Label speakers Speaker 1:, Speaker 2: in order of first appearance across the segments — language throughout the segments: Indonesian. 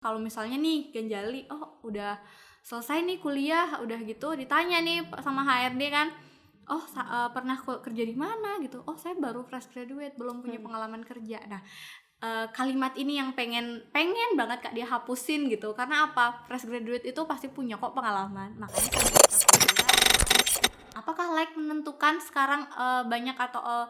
Speaker 1: Kalau misalnya nih Ganjali, oh udah selesai nih kuliah, udah gitu ditanya nih sama HRD kan, oh pernah kerja di mana gitu, oh saya baru fresh graduate, belum punya pengalaman kerja. Nah kalimat ini yang pengen banget Kak dia hapusin gitu, karena apa, fresh graduate itu pasti punya kok pengalaman. Makanya kalau kita kuliah, apakah like menentukan sekarang banyak atau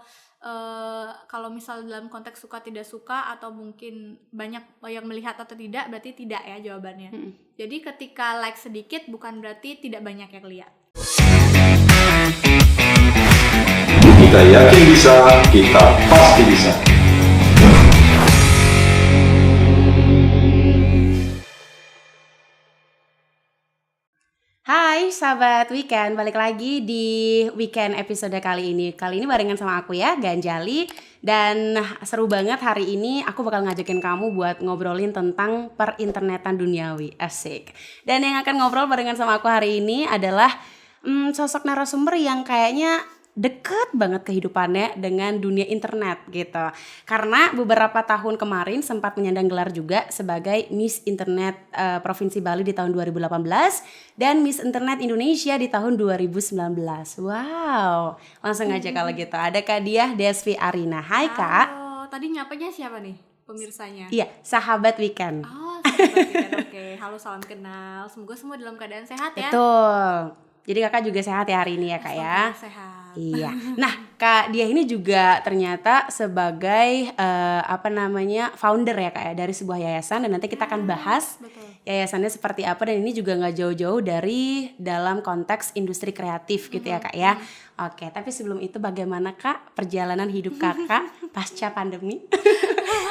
Speaker 1: kalau misal dalam konteks suka tidak suka atau mungkin banyak yang melihat atau tidak, berarti tidak ya jawabannya. Jadi ketika like sedikit bukan berarti tidak banyak yang lihat.
Speaker 2: Kita yakin bisa, kita pasti bisa.
Speaker 3: Hai sahabat weekend, balik lagi di weekend episode kali ini. Kali ini barengan sama aku ya, Ganjali. Dan seru banget hari ini aku bakal ngajakin kamu buat ngobrolin tentang perinternetan duniawi, asik. Dan yang akan ngobrol barengan sama aku hari ini adalah sosok narasumber yang kayaknya deket banget kehidupannya dengan dunia internet gitu. Karena beberapa tahun kemarin sempat menyandang gelar juga sebagai Miss Internet Provinsi Bali di tahun 2018 dan Miss Internet Indonesia di tahun 2019. Wow, langsung aja kalau gitu. Ada Kak Diah Desvi Arina. Hai Kak.
Speaker 1: Halo, tadi nyapanya siapa nih pemirsanya?
Speaker 3: Iya, sahabat weekend.
Speaker 1: Oh, sahabat weekend. Oke, halo, salam kenal. Semoga semua dalam keadaan sehat ya.
Speaker 3: Betul. Jadi kakak juga sehat ya hari ini ya Kak ya.
Speaker 1: Sehat.
Speaker 3: Iya. Nah, Kak Diah ini juga ternyata sebagai founder ya Kak ya dari sebuah yayasan, dan nanti kita akan bahas yayasannya seperti apa, dan ini juga nggak jauh-jauh dari dalam konteks industri kreatif gitu ya Kak ya. Oke, tapi sebelum itu bagaimana Kak perjalanan hidup Kakak pasca pandemi?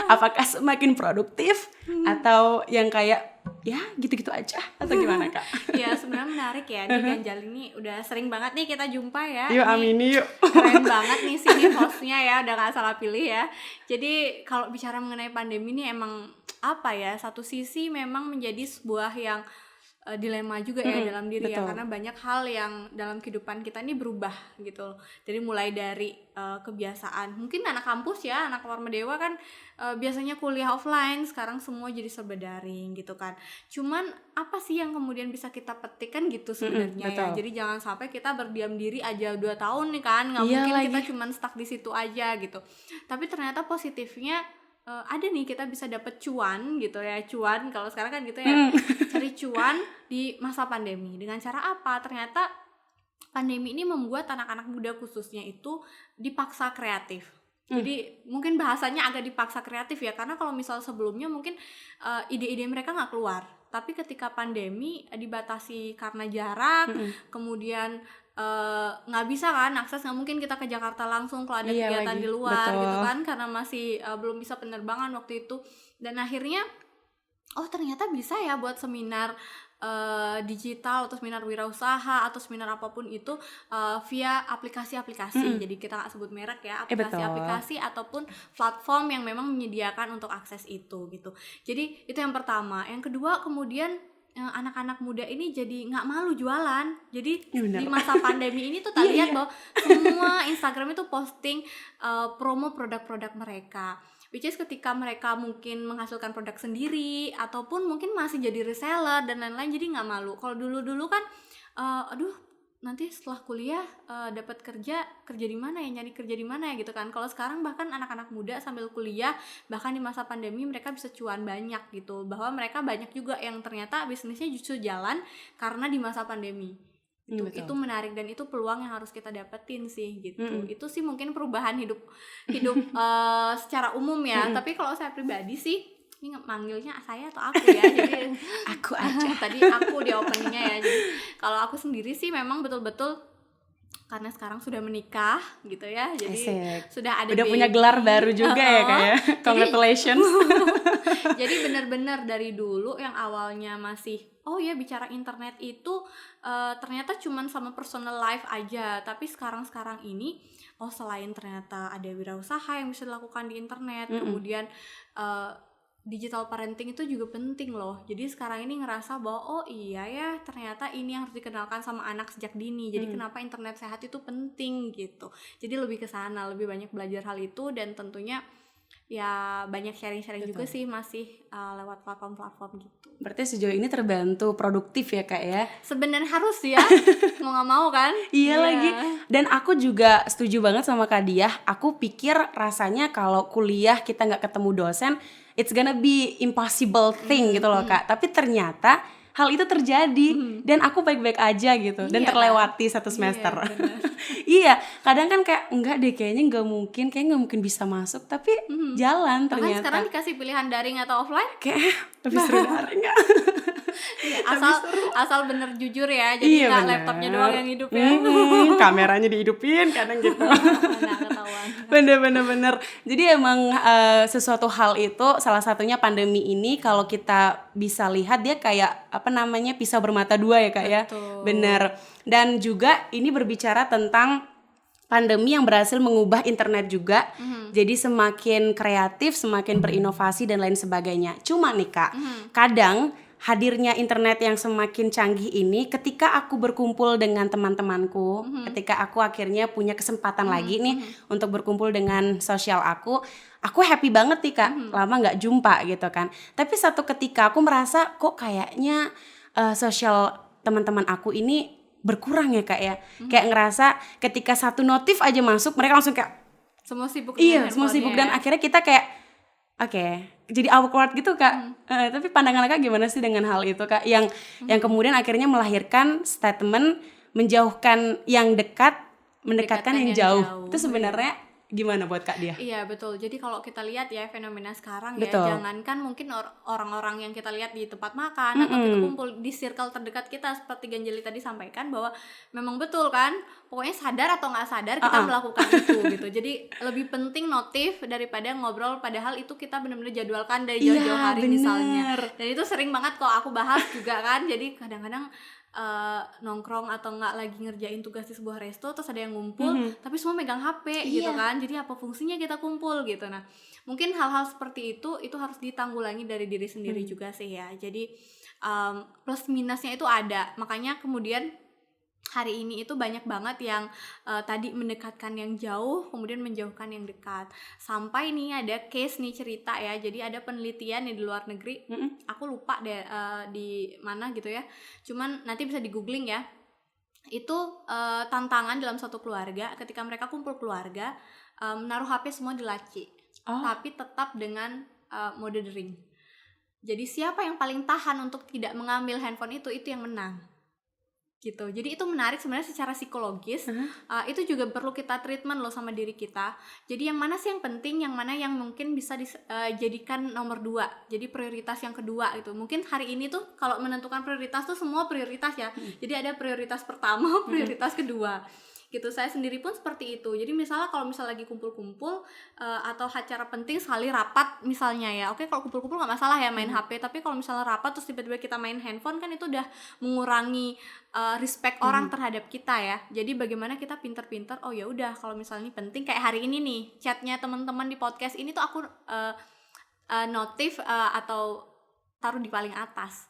Speaker 3: Apakah semakin produktif atau yang kayak ya gitu-gitu aja atau gimana Kak?
Speaker 1: Ya sebenarnya menarik ya, nih Ganjali ini udah sering banget nih kita jumpa ya.
Speaker 3: Yuk amini yuk.
Speaker 1: Keren banget nih sini hostnya ya, udah gak salah pilih ya. Jadi kalau bicara mengenai pandemi ini emang apa ya, satu sisi memang menjadi sebuah yang dilema juga ya dalam diri. Betul. Ya karena banyak hal yang dalam kehidupan kita ini berubah gitu. Jadi mulai dari kebiasaan, mungkin anak kampus ya, anak Warma Dewa kan biasanya kuliah offline, sekarang semua jadi serba daring gitu kan. Cuman apa sih yang kemudian bisa kita petik kan gitu sebenarnya ya. Jadi jangan sampai kita berdiam diri aja 2 tahun nih kan, nggak mungkin lagi. Kita cuman stuck di situ aja gitu. Tapi ternyata positifnya ada nih, kita bisa dapet cuan gitu ya, cuan kalau sekarang kan gitu ya, cari cuan di masa pandemi. Dengan cara apa? Ternyata pandemi ini membuat anak-anak muda khususnya itu dipaksa kreatif. Jadi mungkin bahasanya agak dipaksa kreatif ya, karena kalau misal sebelumnya mungkin ide-ide mereka nggak keluar, tapi ketika pandemi dibatasi karena jarak, kemudian nggak bisa kan akses, nggak mungkin kita ke Jakarta langsung kalau ada kegiatan di luar. Betul. Gitu kan, karena masih belum bisa penerbangan waktu itu. Dan akhirnya ternyata bisa ya buat seminar digital atau seminar wirausaha atau seminar apapun itu via aplikasi-aplikasi. Jadi kita nggak sebut merek ya, aplikasi-aplikasi ataupun platform yang memang menyediakan untuk akses itu gitu. Jadi itu yang pertama. Yang kedua, kemudian anak-anak muda ini jadi nggak malu jualan. Jadi di masa pandemi ini tuh tak lihat bahwa semua Instagram itu posting promo produk-produk mereka, which is ketika mereka mungkin menghasilkan produk sendiri ataupun mungkin masih jadi reseller dan lain-lain, jadi nggak malu. Kalau dulu kan nanti setelah kuliah dapat kerja di mana ya, nyari kerja di mana ya gitu kan. Kalau sekarang bahkan anak-anak muda sambil kuliah, bahkan di masa pandemi mereka bisa cuan banyak gitu, bahwa mereka banyak juga yang ternyata bisnisnya justru jalan karena di masa pandemi. Itu menarik dan itu peluang yang harus kita dapetin sih gitu. Itu sih mungkin perubahan hidup secara umum ya. Tapi kalau saya pribadi sih, ini manggilnya saya atau aku ya, jadi
Speaker 3: aku aja.
Speaker 1: Tadi aku di openingnya ya. Jadi kalau aku sendiri sih memang betul-betul karena sekarang sudah menikah gitu ya, jadi sudah ada
Speaker 3: punya gelar baru juga ya kayak congratulations.
Speaker 1: Jadi benar-benar dari dulu yang awalnya masih bicara internet itu ternyata cuman sama personal life aja, tapi sekarang ini selain ternyata ada wirausaha yang bisa dilakukan di internet, kemudian digital parenting itu juga penting loh. Jadi sekarang ini ngerasa bahwa iya ya, ternyata ini yang harus dikenalkan sama anak sejak dini. Jadi kenapa internet sehat itu penting gitu. Jadi lebih ke sana, lebih banyak belajar hal itu, dan tentunya ya banyak sharing-sharing juga sih masih lewat platform-platform gitu.
Speaker 3: Berarti sejauh ini terbantu produktif ya Kak ya?
Speaker 1: Sebenarnya harus ya, mau nggak mau kan?
Speaker 3: Iya lagi. Dan aku juga setuju banget sama Kak Diah. Aku pikir rasanya kalau kuliah kita nggak ketemu dosen, it's gonna be impossible thing gitu loh Kak. Tapi ternyata hal itu terjadi dan aku baik-baik aja gitu dan
Speaker 1: Iya,
Speaker 3: terlewati satu semester. Iya, kadang kan kayak enggak deh kayaknya nggak mungkin bisa masuk, tapi jalan
Speaker 1: Bahkan
Speaker 3: ternyata.
Speaker 1: sekarang dikasih pilihan daring atau offline,
Speaker 3: Kayak lebih seru daring ya.
Speaker 1: asal bener jujur ya, jadi nggak
Speaker 3: bener.
Speaker 1: laptopnya doang yang hidup ya.
Speaker 3: Kameranya dihidupin kadang gitu.
Speaker 1: Nggak ketahuan.
Speaker 3: Bener. Jadi emang sesuatu hal itu salah satunya pandemi ini kalau kita bisa lihat dia kayak pisau bermata dua ya Kak ya.
Speaker 1: Betul.
Speaker 3: Bener. Dan juga ini berbicara tentang pandemi yang berhasil mengubah internet juga. Jadi semakin kreatif, semakin berinovasi dan lain sebagainya. Cuma nih Kak, kadang hadirnya internet yang semakin canggih ini ketika aku berkumpul dengan teman-temanku, ketika aku akhirnya punya kesempatan lagi nih untuk berkumpul dengan sosial aku happy banget nih Kak, lama nggak jumpa gitu kan. Tapi satu ketika aku merasa kok kayaknya sosial teman-teman aku ini berkurang ya Kak ya. Kayak ngerasa ketika satu notif aja masuk mereka langsung kayak
Speaker 1: Semua sibuk.
Speaker 3: semua sibuk dan akhirnya kita kayak jadi awkward gitu Kak. Tapi pandangan Kak gimana sih dengan hal itu Kak? Yang kemudian akhirnya melahirkan statement menjauhkan yang dekat, mendekatkan yang jauh. Itu sebenarnya gimana buat Kak Diah?
Speaker 1: Iya betul. Jadi kalau kita lihat ya fenomena sekarang
Speaker 3: Betul.
Speaker 1: ya, jangankan mungkin orang-orang yang kita lihat di tempat makan atau kita kumpul di circle terdekat kita, seperti Ganjali tadi sampaikan bahwa memang betul kan, pokoknya sadar atau nggak sadar kita melakukan itu gitu. Jadi lebih penting notif daripada ngobrol, padahal itu kita benar-benar jadwalkan dari jauh-jauh hari misalnya. Dan itu sering banget kok aku bahas juga kan. Jadi kadang-kadang nongkrong atau nggak lagi ngerjain tugas di sebuah resto, terus ada yang ngumpul tapi semua megang HP gitu kan. Jadi apa fungsinya kita kumpul gitu. Nah mungkin hal-hal seperti itu harus ditanggulangi dari diri sendiri juga sih ya. Jadi plus minusnya itu ada, makanya kemudian hari ini itu banyak banget yang tadi mendekatkan yang jauh, kemudian menjauhkan yang dekat. Sampai nih ada case nih cerita ya. Jadi ada penelitian di luar negeri, aku lupa deh di mana gitu ya. Cuman nanti bisa di googling ya. Itu tantangan dalam satu keluarga ketika mereka kumpul keluarga, menaruh HP semua di laci, tapi tetap dengan mode dering. Jadi siapa yang paling tahan untuk tidak mengambil handphone itu yang menang. Gitu. Jadi itu menarik sebenarnya secara psikologis. Itu juga perlu kita treatment loh sama diri kita. Jadi yang mana sih yang penting, yang mana yang mungkin bisa dijadikan nomor 2, jadi prioritas yang kedua gitu. Mungkin hari ini tuh kalau menentukan prioritas tuh semua prioritas ya. Jadi ada prioritas pertama, prioritas kedua gitu. Saya sendiri pun seperti itu. Jadi misalnya kalau lagi kumpul-kumpul atau acara penting sekali rapat misalnya ya, oke kalau kumpul-kumpul nggak masalah ya main HP, tapi kalau misalnya rapat terus tiba-tiba kita main handphone kan itu udah mengurangi respect orang terhadap kita ya. Jadi bagaimana kita pinter-pinter, oh ya udah kalau misalnya ini penting, kayak hari ini nih chatnya teman-teman di podcast ini tuh aku notif atau taruh di paling atas.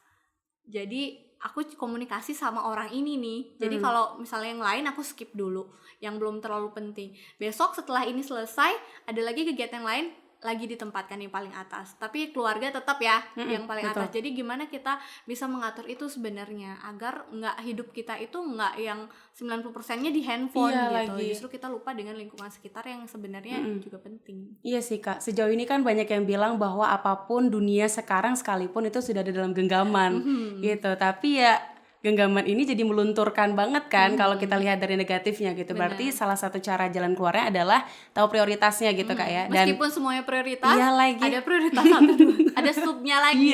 Speaker 1: Jadi aku komunikasi sama orang ini nih. Jadi kalau misalnya yang lain aku skip dulu, yang belum terlalu penting. Besok setelah ini selesai ada lagi kegiatan yang lain, lagi ditempatkan yang paling atas. Tapi keluarga tetap ya yang paling atas. Jadi gimana kita bisa mengatur itu sebenarnya agar nggak hidup kita itu nggak yang 90%-nya di handphone gitu. Lagi. Justru kita lupa dengan lingkungan sekitar yang sebenarnya juga penting.
Speaker 3: Iya sih Kak, sejauh ini kan banyak yang bilang bahwa apapun dunia sekarang sekalipun itu sudah ada dalam genggaman gitu. Tapi ya genggaman ini jadi melunturkan banget kan kalau kita lihat dari negatifnya gitu. Berarti salah satu cara jalan keluarnya adalah tahu prioritasnya gitu Kak ya. Dan
Speaker 1: meskipun semuanya prioritas,
Speaker 3: lagi.
Speaker 1: ada prioritas 1, 2, ada subnya lagi.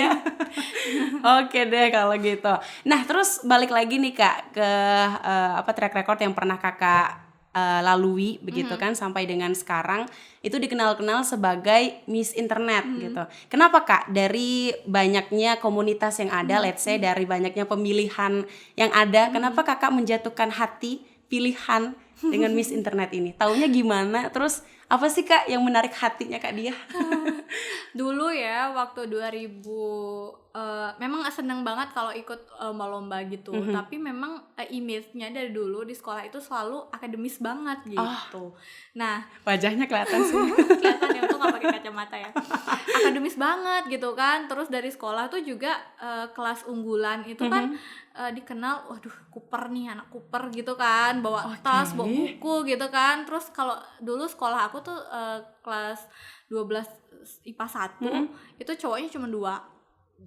Speaker 3: Oke deh kalau gitu. Nah terus balik lagi nih Kak ke track record yang pernah Kakak lalui begitu kan sampai dengan sekarang itu dikenal-kenal sebagai Miss Internet gitu. Kenapa Kak? Dari banyaknya komunitas yang ada, let's say dari banyaknya pemilihan yang ada, kenapa Kakak menjatuhkan hati pilihan dengan Miss Internet ini? Taunya gimana? Terus apa sih Kak yang menarik hatinya Kak dia?
Speaker 1: Dulu ya waktu 2000 memang seneng banget kalau ikut lomba-lomba gitu. Tapi memang image-nya dari dulu di sekolah itu selalu akademis banget gitu. Nah,
Speaker 3: Wajahnya kelihatan sih.
Speaker 1: kelihatan ya, untung nggak pakai kacamata ya. Akademis banget gitu kan. Terus dari sekolah tuh juga kelas unggulan itu kan dikenal, waduh Cooper nih, anak Cooper gitu kan, bawa tas, bawa buku gitu kan. Terus kalau dulu sekolah aku tuh kelas 12 IPA 1 itu cowoknya cuma 2.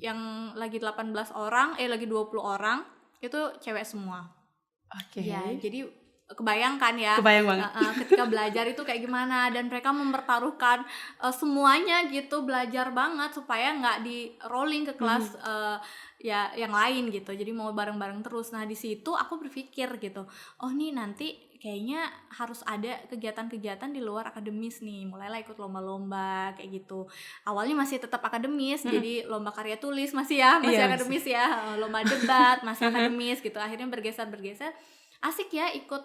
Speaker 1: Yang lagi 18 orang, lagi 20 orang itu cewek semua. Ya, jadi kebayangkan ya,
Speaker 3: Kebayang banget.
Speaker 1: ketika belajar itu kayak gimana, dan mereka mempertaruhkan semuanya gitu, belajar banget supaya nggak di rolling ke kelas ya yang lain gitu, jadi mau bareng-bareng terus. Nah di situ aku berpikir gitu, oh nih nanti kayaknya harus ada kegiatan-kegiatan di luar akademis nih, mulailah ikut lomba-lomba kayak gitu. Awalnya masih tetap akademis, jadi lomba karya tulis masih akademis ya, lomba debat masih akademis gitu. Akhirnya bergeser asik ya ikut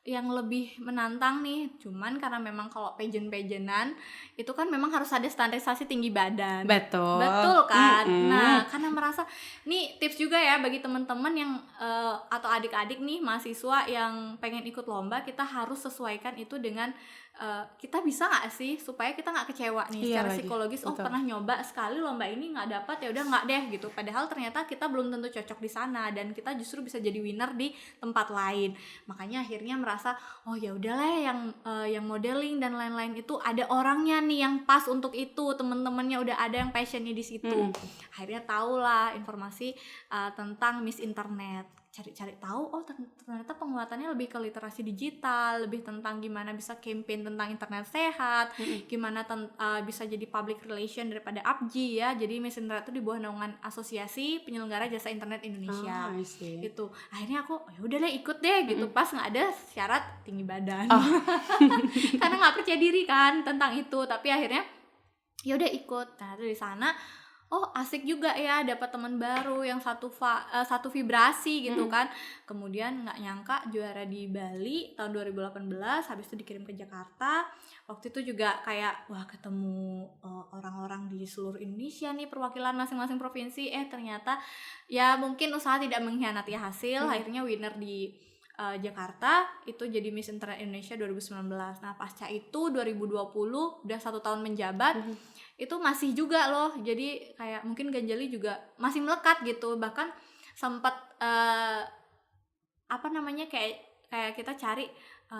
Speaker 1: yang lebih menantang nih. Cuman karena memang kalau pageant-pageantan itu kan memang harus ada standarisasi tinggi badan. Betul kan? Nah, karena merasa nih tips juga ya bagi teman-teman yang atau adik-adik nih mahasiswa yang pengen ikut lomba, kita harus sesuaikan itu dengan kita bisa nggak sih supaya kita nggak kecewa nih secara psikologis. Oh, pernah nyoba sekali lomba ini nggak dapat, ya udah nggak deh gitu. Padahal ternyata kita belum tentu cocok di sana dan kita justru bisa jadi winner di tempat lain. Makanya akhirnya merasa, oh ya udahlah yang modeling dan lain-lain itu ada orangnya nih yang pas untuk itu, temen-temennya udah ada yang passionnya di situ. Akhirnya tahulah informasi tentang Miss Internet. Cari-cari tahu, oh ternyata penguatannya lebih ke literasi digital, lebih tentang gimana bisa campaign tentang internet sehat, gimana bisa jadi public relation daripada APJI ya. Jadi Miss Internet itu di bawah naungan Asosiasi Penyelenggara Jasa Internet Indonesia. Gitu. Akhirnya aku ya udah deh ikut deh gitu, pas nggak ada syarat tinggi badan. Karena nggak percaya diri kan tentang itu, tapi akhirnya ya udah ikut. Nah dari sana oh asik juga ya, dapat teman baru yang satu vibrasi gitu kan. Kemudian nggak nyangka juara di Bali tahun 2018, habis itu dikirim ke Jakarta. Waktu itu juga kayak wah ketemu orang-orang di seluruh Indonesia nih, perwakilan masing-masing provinsi. Ternyata ya mungkin usaha tidak mengkhianati hasil. Akhirnya winner di Jakarta itu jadi Miss Internet Indonesia 2019. Nah pasca itu 2020 udah 1 tahun menjabat, itu masih juga loh, jadi kayak mungkin Ganjali juga masih melekat gitu. Bahkan sempat kayak kita cari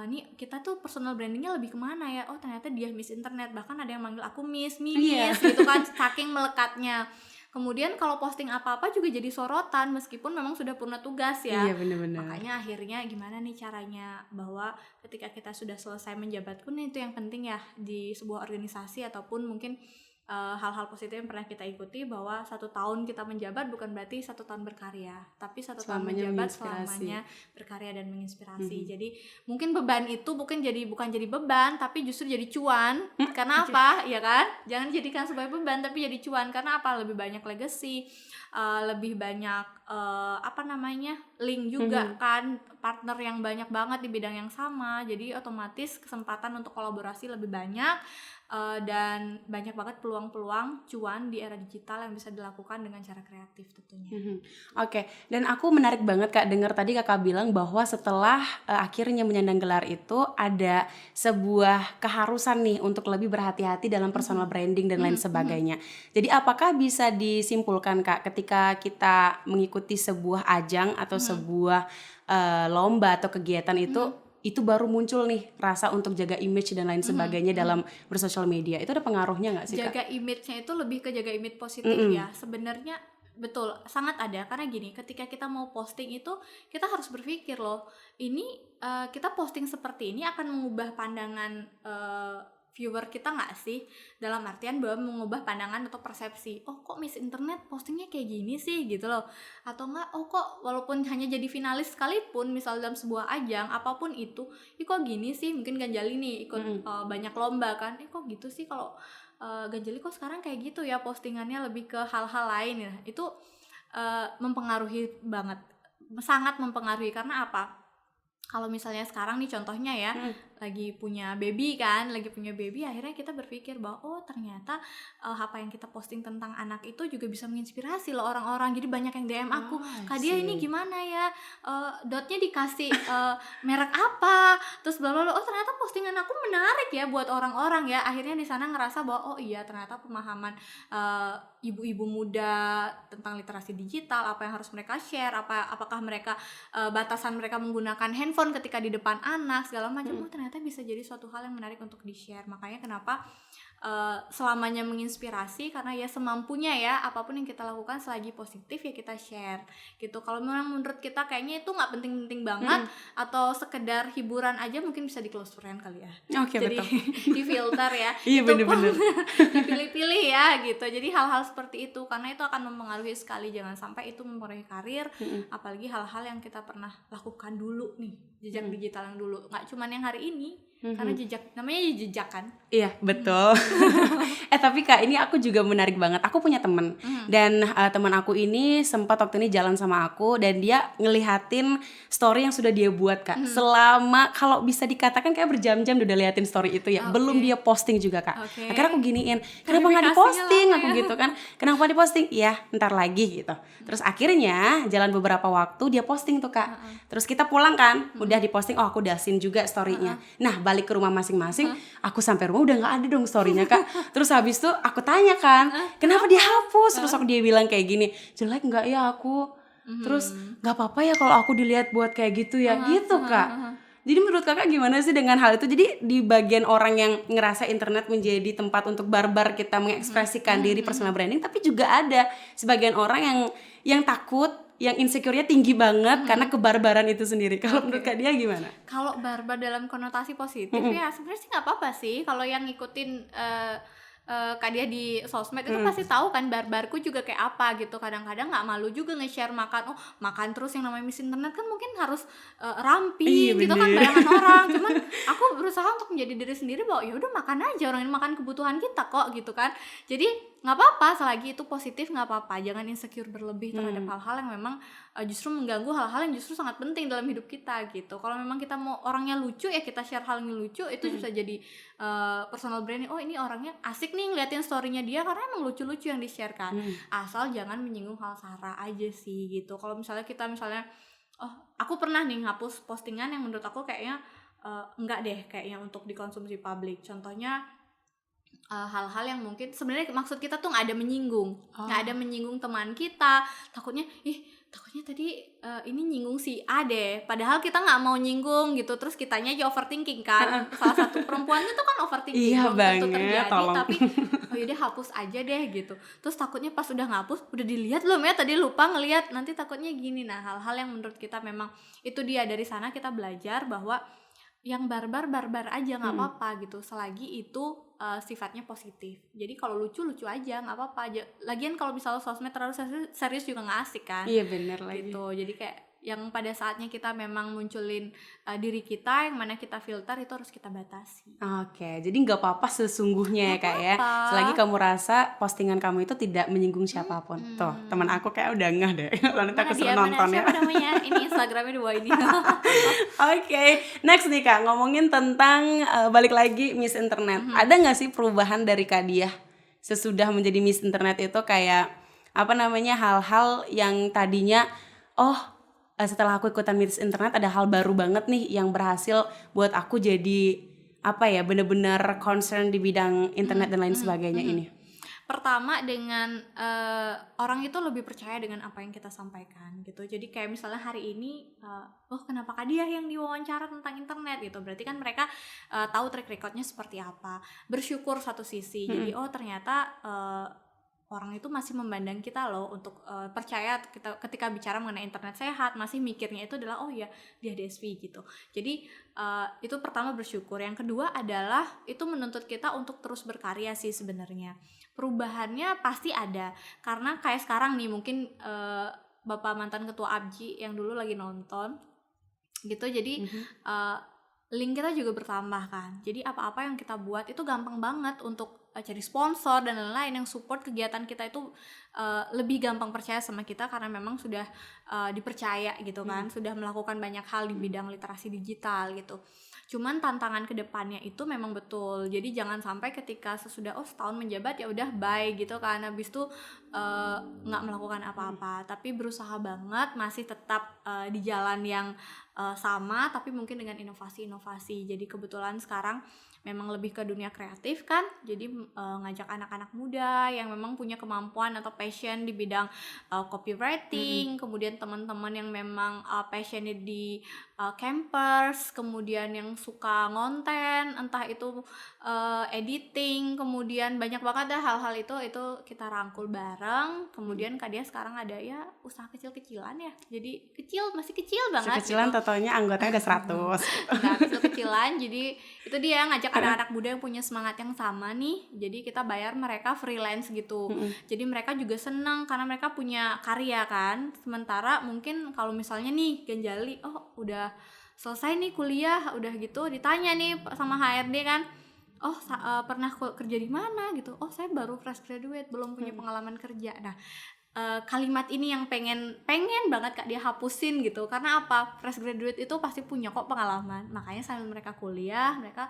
Speaker 1: nih kita tuh personal brandingnya lebih kemana ya. Oh ternyata dia Miss Internet, bahkan ada yang manggil aku Miss gitu kan, saking melekatnya. Kemudian kalau posting apa-apa juga jadi sorotan meskipun memang sudah purna tugas ya.
Speaker 3: Iya benar-benar.
Speaker 1: Makanya akhirnya gimana nih caranya bahwa ketika kita sudah selesai menjabat pun itu yang penting ya di sebuah organisasi ataupun mungkin hal-hal positif yang pernah kita ikuti, bahwa 1 tahun kita menjabat bukan berarti 1 tahun berkarya, tapi 1 tahun menjabat selamanya berkarya dan menginspirasi. Jadi mungkin beban itu bukan jadi beban, tapi justru jadi cuan. Karena apa? Ya kan? Jangan jadikan sebagai beban, tapi jadi cuan. Karena apa? Lebih banyak legacy, lebih banyak link juga kan, partner yang banyak banget di bidang yang sama. Jadi otomatis kesempatan untuk kolaborasi lebih banyak. Dan banyak banget peluang-peluang cuan di era digital yang bisa dilakukan dengan cara kreatif tentunya.
Speaker 3: Oke. Dan aku menarik banget Kak dengar tadi Kakak bilang bahwa setelah akhirnya menyandang gelar itu ada sebuah keharusan nih untuk lebih berhati-hati dalam personal branding dan lain sebagainya. Jadi apakah bisa disimpulkan Kak, ketika kita mengikuti sebuah ajang atau sebuah lomba atau kegiatan itu baru muncul nih rasa untuk jaga image dan lain sebagainya dalam bersosial media, itu ada pengaruhnya nggak sih Kak?
Speaker 1: Jaga image-nya itu lebih ke jaga image positif ya sebenarnya. Betul, sangat ada. Karena gini, ketika kita mau posting itu kita harus berpikir loh, ini kita posting seperti ini akan mengubah pandangan viewer kita nggak sih, dalam artian bahwa mengubah pandangan atau persepsi, oh kok Miss Internet postingnya kayak gini sih gitu loh, atau enggak, oh kok walaupun hanya jadi finalis sekalipun misal dalam sebuah ajang apapun itu, kok gini sih. Mungkin Ganjali nih ikut banyak lomba kan, kok gitu sih kalau Ganjali kok sekarang kayak gitu ya postingannya lebih ke hal-hal lain ya. Itu mempengaruhi banget, sangat mempengaruhi. Karena apa? kalau misalnya sekarang nih contohnya ya, lagi punya baby, akhirnya kita berpikir bahwa oh ternyata apa yang kita posting tentang anak itu juga bisa menginspirasi loh orang-orang. Jadi banyak yang DM aku, Kak Dia ini gimana ya, dotnya dikasih merek apa, terus bla bla bla. Oh ternyata postingan aku menarik ya buat orang-orang ya. Akhirnya di sana ngerasa bahwa oh iya ternyata pemahaman ibu-ibu muda tentang literasi digital, apa yang harus mereka share, apakah mereka batasan mereka menggunakan handphone ketika di depan anak segala macam, oh ternyata bisa jadi suatu hal yang menarik untuk di-share. Makanya kenapa selamanya menginspirasi, karena ya semampunya ya, apapun yang kita lakukan selagi positif ya kita share gitu. Kalau memang menurut kita kayaknya itu nggak penting-penting banget atau sekedar hiburan aja, mungkin bisa di close friend kali ya. Jadi di filter ya.
Speaker 3: Iya bener-bener.
Speaker 1: Dipilih-pilih ya gitu. Jadi hal-hal seperti itu, karena itu akan mempengaruhi sekali. Jangan sampai itu mempengaruhi karir, apalagi hal-hal yang kita pernah lakukan dulu nih, jejak digital yang dulu, nggak cuman yang hari ini. Karena jejak, namanya jejak kan.
Speaker 3: Iya betul. Tapi Kak, ini aku juga menarik banget. Aku punya temen dan teman aku ini sempat waktu ini jalan sama aku, dan dia ngelihatin story yang sudah dia buat Kak. Selama kalau bisa dikatakan kayak berjam-jam udah liatin story itu ya. Belum dia posting juga Kak. Akhirnya aku giniin, kenapa nggak diposting? Aku gitu kan. Kenapa diposting? Ya ntar lagi gitu. Terus akhirnya jalan beberapa waktu dia posting tuh Kak. Terus kita pulang kan, udah diposting. Oh aku udah sin juga story-nya. Nah balik ke rumah masing-masing, aku sampai rumah udah nggak ada dong story-nya Kak. Terus habis itu aku tanya kan, kenapa dihapus? Terus aku dia bilang kayak gini, jelek nggak ya aku? Terus nggak apa-apa ya kalau aku dilihat buat kayak gitu ya, gitu Kak. Jadi menurut Kakak gimana sih dengan hal itu? Jadi di bagian orang yang ngerasa internet menjadi tempat untuk barbar kita mengekspresikan diri, personal branding, tapi juga ada sebagian orang yang takut, yang insecure-nya tinggi banget karena kebarbaran itu sendiri. Kalau menurut Kak Dia gimana?
Speaker 1: Kalau barbar dalam konotasi positif ya sebenarnya sih nggak apa-apa sih. Kalau yang ngikutin Kak Dia di sosmed itu pasti tahu kan barbarku juga kayak apa gitu. Kadang-kadang nggak malu juga nge-share makan. Oh makan terus, yang namanya Miss Internet kan mungkin harus ramping gitu kan bayangan orang. Cuman aku berusaha untuk menjadi diri sendiri bahwa ya udah makan aja, orang ini makan kebutuhan kita kok gitu kan. Jadi nggak apa-apa selagi itu positif, nggak apa-apa. Jangan insecure berlebih terhadap hal-hal yang memang justru mengganggu hal-hal yang justru sangat penting dalam hidup kita gitu. Kalau memang kita mau orangnya lucu ya kita share hal yang lucu, itu bisa jadi personal branding. Oh ini orangnya asik nih ngeliatin story-nya dia karena emang lucu-lucu yang di-share kan. Asal jangan menyinggung hal sara aja sih gitu. Kalau misalnya kita oh aku pernah nih ngapus postingan yang menurut aku kayaknya enggak deh kayaknya untuk dikonsumsi publik. Contohnya hal-hal yang mungkin sebenarnya maksud kita tuh nggak ada menyinggung teman kita, takutnya tadi ini nyinggung si A deh, padahal kita nggak mau nyinggung gitu, terus kitanya aja overthinking kan. Salah satu perempuannya tuh kan overthinking, belum tentu terjadi, tapi oh yaudah hapus aja deh gitu. Terus takutnya pas udah ngapus udah dilihat belum ya, tadi lupa ngelihat, nanti takutnya gini. Nah hal-hal yang menurut kita memang itu dia, dari sana kita belajar bahwa yang barbar aja nggak apa-apa gitu, selagi itu sifatnya positif. Jadi kalau lucu aja nggak apa-apa aja. Lagian kalau misalnya sosmed terlalu serius juga nggak asik kan.
Speaker 3: Iya benar lagi.
Speaker 1: Gitu. Jadi kayak yang pada saatnya kita memang munculin diri kita, yang mana kita filter itu harus kita batasi.
Speaker 3: Oke, jadi nggak apa-apa sesungguhnya ya Kak ya. Selagi kamu rasa postingan kamu itu tidak menyinggung siapapun. Tuh, teman aku kayak udah ngeh deh. Nanti aku suruh nonton ya.
Speaker 1: Siapa namanya? Ini Instagramnya di bawah ini.
Speaker 3: Oke, next nih Kak, ngomongin tentang balik lagi Miss Internet. Ada nggak sih perubahan dari Kak Dia sesudah menjadi Miss Internet itu, kayak hal-hal yang tadinya setelah aku ikutan Miss Internet ada hal baru banget nih yang berhasil buat aku jadi bener-bener concern di bidang internet dan lain sebagainya ini.
Speaker 1: Pertama dengan orang itu lebih percaya dengan apa yang kita sampaikan gitu. Jadi kayak misalnya hari ini kenapa Kak Dia yang diwawancara tentang internet gitu, berarti kan mereka tahu track recordnya seperti apa. Bersyukur satu sisi. Jadi ternyata orang itu masih memandang kita loh untuk percaya kita ketika bicara mengenai internet sehat, masih mikirnya itu adalah oh ya dia DSP gitu. Jadi itu pertama bersyukur. Yang kedua adalah itu menuntut kita untuk terus berkarya sih sebenarnya. Perubahannya pasti ada, karena kayak sekarang nih mungkin Bapak mantan ketua ABJI yang dulu lagi nonton gitu, jadi link kita juga bertambah kan. Jadi apa-apa yang kita buat itu gampang banget untuk cari sponsor dan lain-lain yang support kegiatan kita itu lebih gampang percaya sama kita karena memang sudah dipercaya gitu kan, sudah melakukan banyak hal di bidang literasi digital gitu. Cuman tantangan kedepannya itu memang betul. Jadi jangan sampai ketika sesudah setahun menjabat ya udah bye gitu kan. Habis itu nggak melakukan apa-apa. Tapi berusaha banget masih tetap di jalan yang sama tapi mungkin dengan inovasi-inovasi. Jadi kebetulan sekarang memang lebih ke dunia kreatif kan. Jadi ngajak anak-anak muda yang memang punya kemampuan atau passion di bidang copywriting, kemudian teman-teman yang memang passionnya di campers, kemudian yang suka ngonten, entah itu editing, kemudian banyak banget dah hal-hal itu kita rangkul bareng. Kemudian Kak Dia sekarang ada ya usaha kecil-kecilan ya, jadi masih kecil banget
Speaker 3: Kecilan
Speaker 1: gitu.
Speaker 3: totalnya anggotanya udah 100.
Speaker 1: Nah, kecil-kecilan, jadi itu dia ngajak anak-anak muda yang punya semangat yang sama nih. Jadi kita bayar mereka freelance gitu. Jadi mereka juga senang karena mereka punya karya kan. Sementara mungkin kalau misalnya nih Ganjali, udah selesai nih kuliah, udah gitu ditanya nih sama HRD kan, pernah kerja di mana gitu. Saya baru fresh graduate, belum punya pengalaman kerja. Nah, kalimat ini yang pengen banget Kak Dia hapusin gitu. Karena apa? Fresh graduate itu pasti punya kok pengalaman. Makanya sambil mereka kuliah, mereka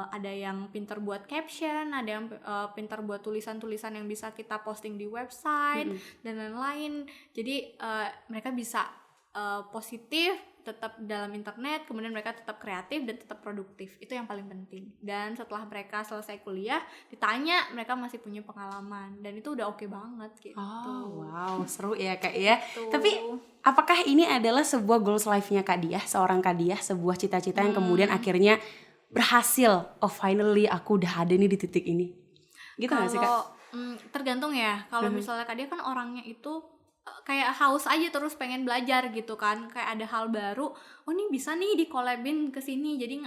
Speaker 1: ada yang pinter buat caption, ada yang pinter buat tulisan-tulisan yang bisa kita posting di website dan lain-lain. Jadi mereka bisa positif, tetap dalam internet, kemudian mereka tetap kreatif dan tetap produktif. Itu yang paling penting. Dan setelah mereka selesai kuliah, ditanya mereka masih punya pengalaman dan itu udah oke banget gitu.
Speaker 3: Oh, wow, seru ya Kak ya.
Speaker 1: Gitu.
Speaker 3: Tapi apakah ini adalah sebuah goals life-nya Kak Dia, seorang Kak Dia, sebuah cita-cita yang kemudian akhirnya berhasil? Finally aku udah ada nih di titik ini. Gitu nggak sih Kak?
Speaker 1: Tergantung ya. Kalau misalnya Kak Dia kan orangnya itu kayak haus aja terus pengen belajar gitu kan, kayak ada hal baru, ini bisa nih di-collabin ke sini. Jadi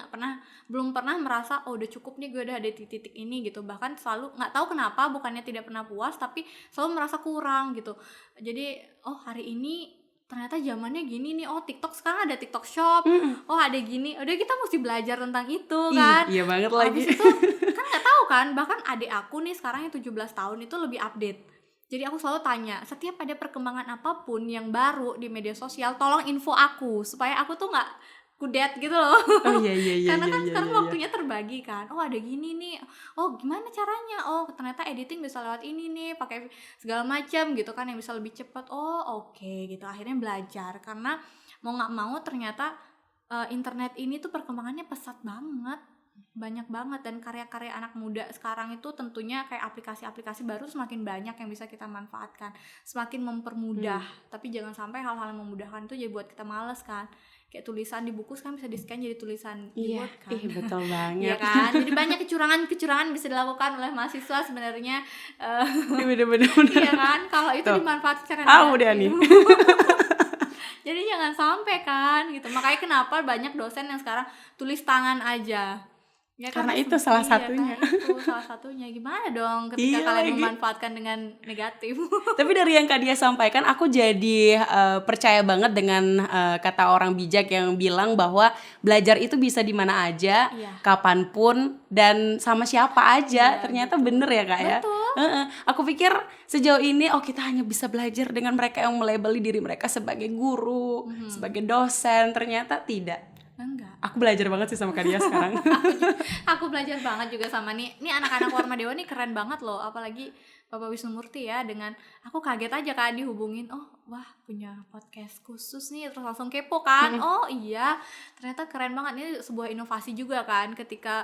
Speaker 1: belum pernah merasa udah cukup nih gue udah ada di titik ini gitu. Bahkan selalu nggak tahu kenapa, bukannya tidak pernah puas tapi selalu merasa kurang gitu. Jadi hari ini ternyata zamannya gini nih, TikTok sekarang ada TikTok Shop, ada gini, udah kita mesti belajar tentang itu kan.
Speaker 3: Iya banget lagi.
Speaker 1: Habis itu kan nggak tahu kan, bahkan adik aku nih sekarang yang 17 tahun itu lebih update. Jadi aku selalu tanya, setiap ada perkembangan apapun yang baru di media sosial, tolong info aku supaya aku tuh nggak kudet gitu loh.
Speaker 3: Oh iya.
Speaker 1: Karena kan sekarang waktunya terbagi kan. Ada gini nih. Gimana caranya? Ternyata editing bisa lewat ini nih, pakai segala macam gitu kan yang bisa lebih cepat. Oke gitu. Akhirnya belajar karena mau nggak mau ternyata internet ini tuh perkembangannya pesat banget. Banyak banget, dan karya-karya anak muda sekarang itu tentunya kayak aplikasi-aplikasi baru semakin banyak yang bisa kita manfaatkan, semakin mempermudah. Tapi jangan sampai hal-hal yang memudahkan itu jadi buat kita males kan. Kayak tulisan di buku kan bisa di-scan jadi tulisan di Word kan.
Speaker 3: Iya, betul banget.
Speaker 1: Iya kan? Jadi banyak kecurangan bisa dilakukan oleh mahasiswa sebenarnya.
Speaker 3: Bener-bener.
Speaker 1: Iya kan? Kalau itu dimanfaatkan secara negatif.
Speaker 3: Udah nih.
Speaker 1: Jadi jangan sampai kan gitu. Makanya kenapa banyak dosen yang sekarang tulis tangan aja. Ya kan,
Speaker 3: karena itu salah satunya.
Speaker 1: Kan itu salah satunya. Gimana dong ketika kalian memanfaatkan dengan negatif?
Speaker 3: Tapi dari yang Kak Dia sampaikan, aku jadi percaya banget dengan kata orang bijak yang bilang bahwa belajar itu bisa di mana aja, kapanpun, dan sama siapa aja. Ternyata bener ya Kak ya. Aku pikir sejauh ini kita hanya bisa belajar dengan mereka yang melabeli diri mereka sebagai guru, sebagai dosen. Ternyata tidak.
Speaker 1: Enggak.
Speaker 3: Aku belajar banget sih sama Kak Dia sekarang.
Speaker 1: Aku belajar banget juga sama nih anak-anak Warma Dewa nih keren banget loh, apalagi Bapak Wisnu Murti ya. Dengan aku kaget aja kan dihubungin, wah punya podcast khusus nih, terus langsung kepo kan. Iya ternyata keren banget. Ini sebuah inovasi juga kan, ketika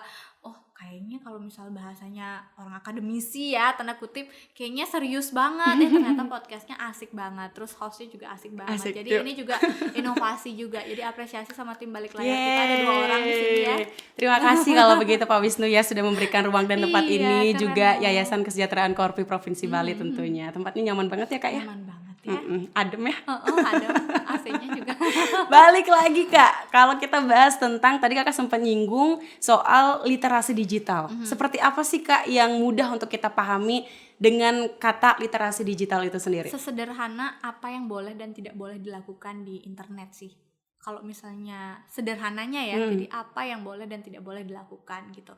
Speaker 1: kayaknya kalau misal bahasanya orang akademisi ya, tanda kutip, kayaknya serius banget. Ternyata podcastnya asik banget, terus hostnya juga asik banget. Jadi ini juga inovasi juga. Jadi apresiasi sama tim balik layar kita, ada 2 orang di sini ya.
Speaker 3: Terima kasih kalau begitu Pak Wisnu ya, sudah memberikan ruang dan tempat ini, juga Yayasan Kesejahteraan Korpi Provinsi Bali tentunya. Tempatnya nyaman banget ya Kak ya.
Speaker 1: Nyaman banget ya.
Speaker 3: Adem ya.
Speaker 1: Adem, AC-nya juga.
Speaker 3: Balik lagi Kak, kalau kita bahas tentang, tadi Kakak sempat nyinggung soal literasi digital. Seperti apa sih Kak yang mudah untuk kita pahami dengan kata literasi digital itu sendiri?
Speaker 1: Sesederhana apa yang boleh dan tidak boleh dilakukan di internet sih. Kalau misalnya sederhananya ya, jadi apa yang boleh dan tidak boleh dilakukan gitu.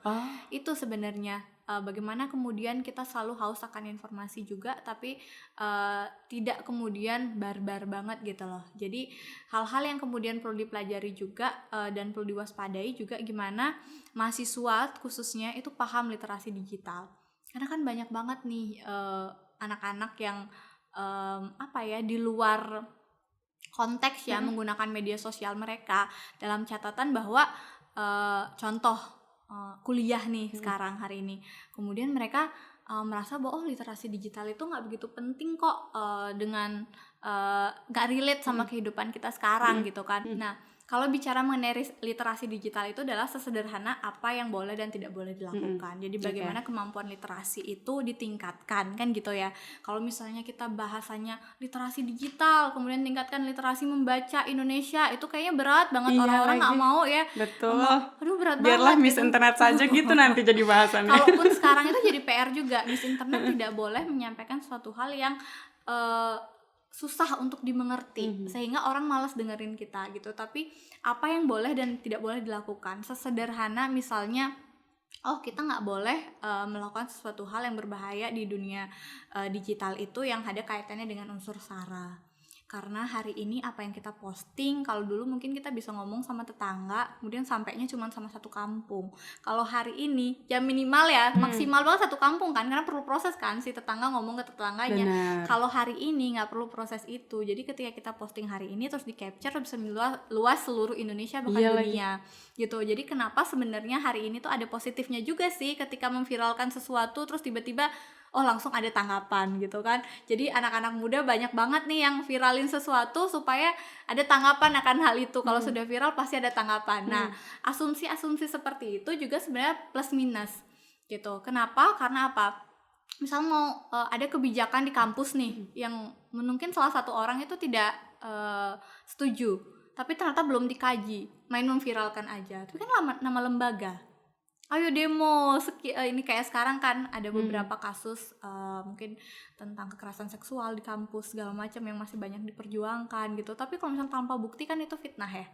Speaker 1: Itu sebenarnya bagaimana kemudian kita selalu haus akan informasi juga, tapi tidak kemudian barbar banget gitu loh. Jadi hal-hal yang kemudian perlu dipelajari juga dan perlu diwaspadai juga, gimana mahasiswa khususnya itu paham literasi digital. Karena kan banyak banget nih anak-anak yang di luar konteks ya menggunakan media sosial mereka dalam catatan bahwa contoh kuliah nih sekarang hari ini, kemudian mereka merasa bahwa literasi digital itu nggak begitu penting kok, dengan nggak relate sama kehidupan kita sekarang gitu kan. Nah, kalau bicara mengenai literasi digital itu adalah sesederhana apa yang boleh dan tidak boleh dilakukan. Jadi bagaimana kemampuan literasi itu ditingkatkan kan gitu ya. Kalau misalnya kita bahasanya literasi digital, kemudian tingkatkan literasi membaca Indonesia, itu kayaknya berat banget, orang-orang nggak mau ya.
Speaker 3: Betul.
Speaker 1: Aduh berat
Speaker 3: Biarlah
Speaker 1: banget.
Speaker 3: Miss Internet saja gitu nanti jadi bahasannya.
Speaker 1: Kalaupun sekarang itu jadi PR juga, Miss Internet tidak boleh menyampaikan suatu hal yang susah untuk dimengerti sehingga orang malas dengerin kita gitu. Tapi apa yang boleh dan tidak boleh dilakukan, sesederhana misalnya kita nggak boleh melakukan sesuatu hal yang berbahaya di dunia digital itu yang ada kaitannya dengan unsur sara. Karena hari ini apa yang kita posting, kalau dulu mungkin kita bisa ngomong sama tetangga, kemudian sampainya cuma sama satu kampung. Kalau hari ini ya minimal ya maksimal banget satu kampung kan, karena perlu proses kan si tetangga ngomong ke tetangganya. Kalau hari ini nggak perlu proses itu. Jadi ketika kita posting hari ini terus di capture bisa luas seluruh Indonesia bahkan dunia gitu. Jadi kenapa sebenarnya hari ini tuh ada positifnya juga sih ketika memviralkan sesuatu terus tiba-tiba langsung ada tanggapan gitu kan. Jadi anak-anak muda banyak banget nih yang viralin sesuatu supaya ada tanggapan akan hal itu. Kalau sudah viral pasti ada tanggapan. Nah, asumsi-asumsi seperti itu juga sebenarnya plus minus gitu. Kenapa? Karena apa? Misal mau ada kebijakan di kampus nih yang mungkin salah satu orang itu tidak setuju, tapi ternyata belum dikaji, main memviralkan aja. Itu kan nama lembaga. Ayo demo, ini kayak sekarang kan ada beberapa kasus mungkin tentang kekerasan seksual di kampus segala macam yang masih banyak diperjuangkan gitu. Tapi kalau misalnya tanpa bukti kan itu fitnah ya.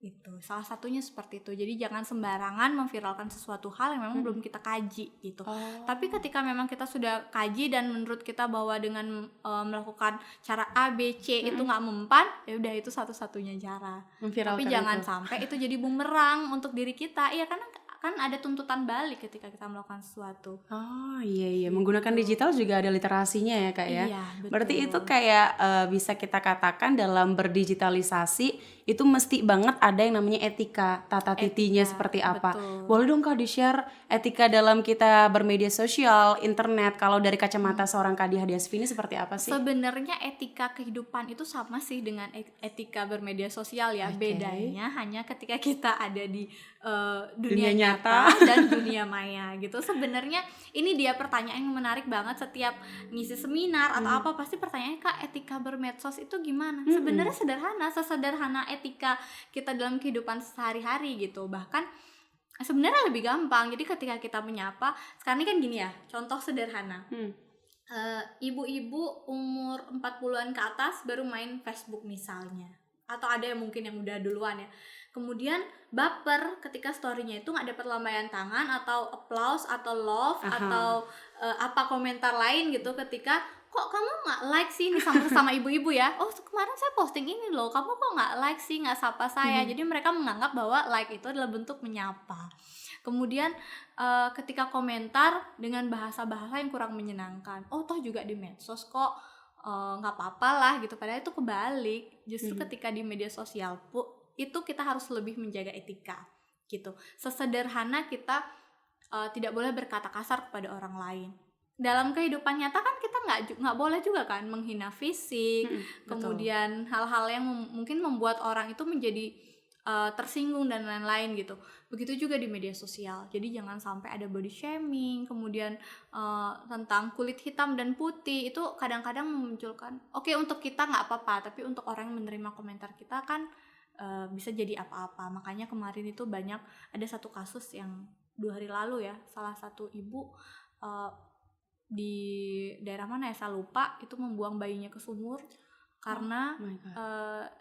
Speaker 1: Itu salah satunya seperti itu. Jadi jangan sembarangan memviralkan sesuatu hal yang memang belum kita kaji gitu. Tapi ketika memang kita sudah kaji dan menurut kita bahwa dengan melakukan cara A, B, C itu nggak mempan, ya udah itu satu-satunya cara. Tapi jangan sampai itu jadi bumerang untuk diri kita. Iya, karena kan ada tuntutan balik ketika kita melakukan sesuatu.
Speaker 3: Iya, menggunakan digital juga ada literasinya ya Kak ya.
Speaker 1: Iya, betul.
Speaker 3: Berarti itu kayak bisa kita katakan dalam berdigitalisasi itu mesti banget ada yang namanya etika, tata titinya seperti apa.
Speaker 1: Betul.
Speaker 3: Boleh dong Kak di-share etika dalam kita bermedia sosial, internet, kalau dari kacamata seorang Kak Diah Diasfi ini seperti apa sih?
Speaker 1: Sebenarnya etika kehidupan itu sama sih dengan etika bermedia sosial ya. Bedanya hanya ketika kita ada di dunia nyata dan dunia maya gitu. Sebenarnya ini dia pertanyaan yang menarik banget. Setiap ngisi seminar atau apa pasti pertanyaannya, Kak, etika bermedsos itu gimana? Sebenarnya sederhana, sesederhana etika kita dalam kehidupan sehari-hari gitu. Bahkan sebenarnya lebih gampang. Jadi ketika kita menyapa, sekarang ini kan gini ya, contoh sederhana. Ibu-ibu umur 40-an ke atas baru main Facebook misalnya, atau ada yang mungkin yang udah duluan ya, kemudian baper ketika story-nya itu nggak dapat lambaian tangan atau applause atau love atau apa komentar lain gitu, ketika kok kamu nggak like sih, ini sama ibu-ibu ya, kemarin saya posting ini loh, kamu kok nggak like sih, nggak sapa saya. Jadi mereka menganggap bahwa like itu adalah bentuk menyapa. Kemudian ketika komentar dengan bahasa-bahasa yang kurang menyenangkan, toh juga di medsos kok nggak apa-apa lah gitu. Padahal itu kebalik. Justru ketika di media sosial itu kita harus lebih menjaga etika gitu. Sesederhana kita tidak boleh berkata kasar kepada orang lain. Dalam kehidupan nyata kan kita nggak boleh juga kan menghina fisik, kemudian hal-hal yang mungkin membuat orang itu menjadi tersinggung dan lain-lain gitu. Begitu juga di media sosial. Jadi jangan sampai ada body shaming, kemudian tentang kulit hitam dan putih itu kadang-kadang memunculkan, oke, untuk kita nggak apa-apa, tapi untuk orang yang menerima komentar kita kan bisa jadi apa-apa. Makanya kemarin itu banyak, ada satu kasus yang 2 hari lalu ya, salah satu ibu di daerah mana ya saya lupa, itu membuang bayinya ke sumur karena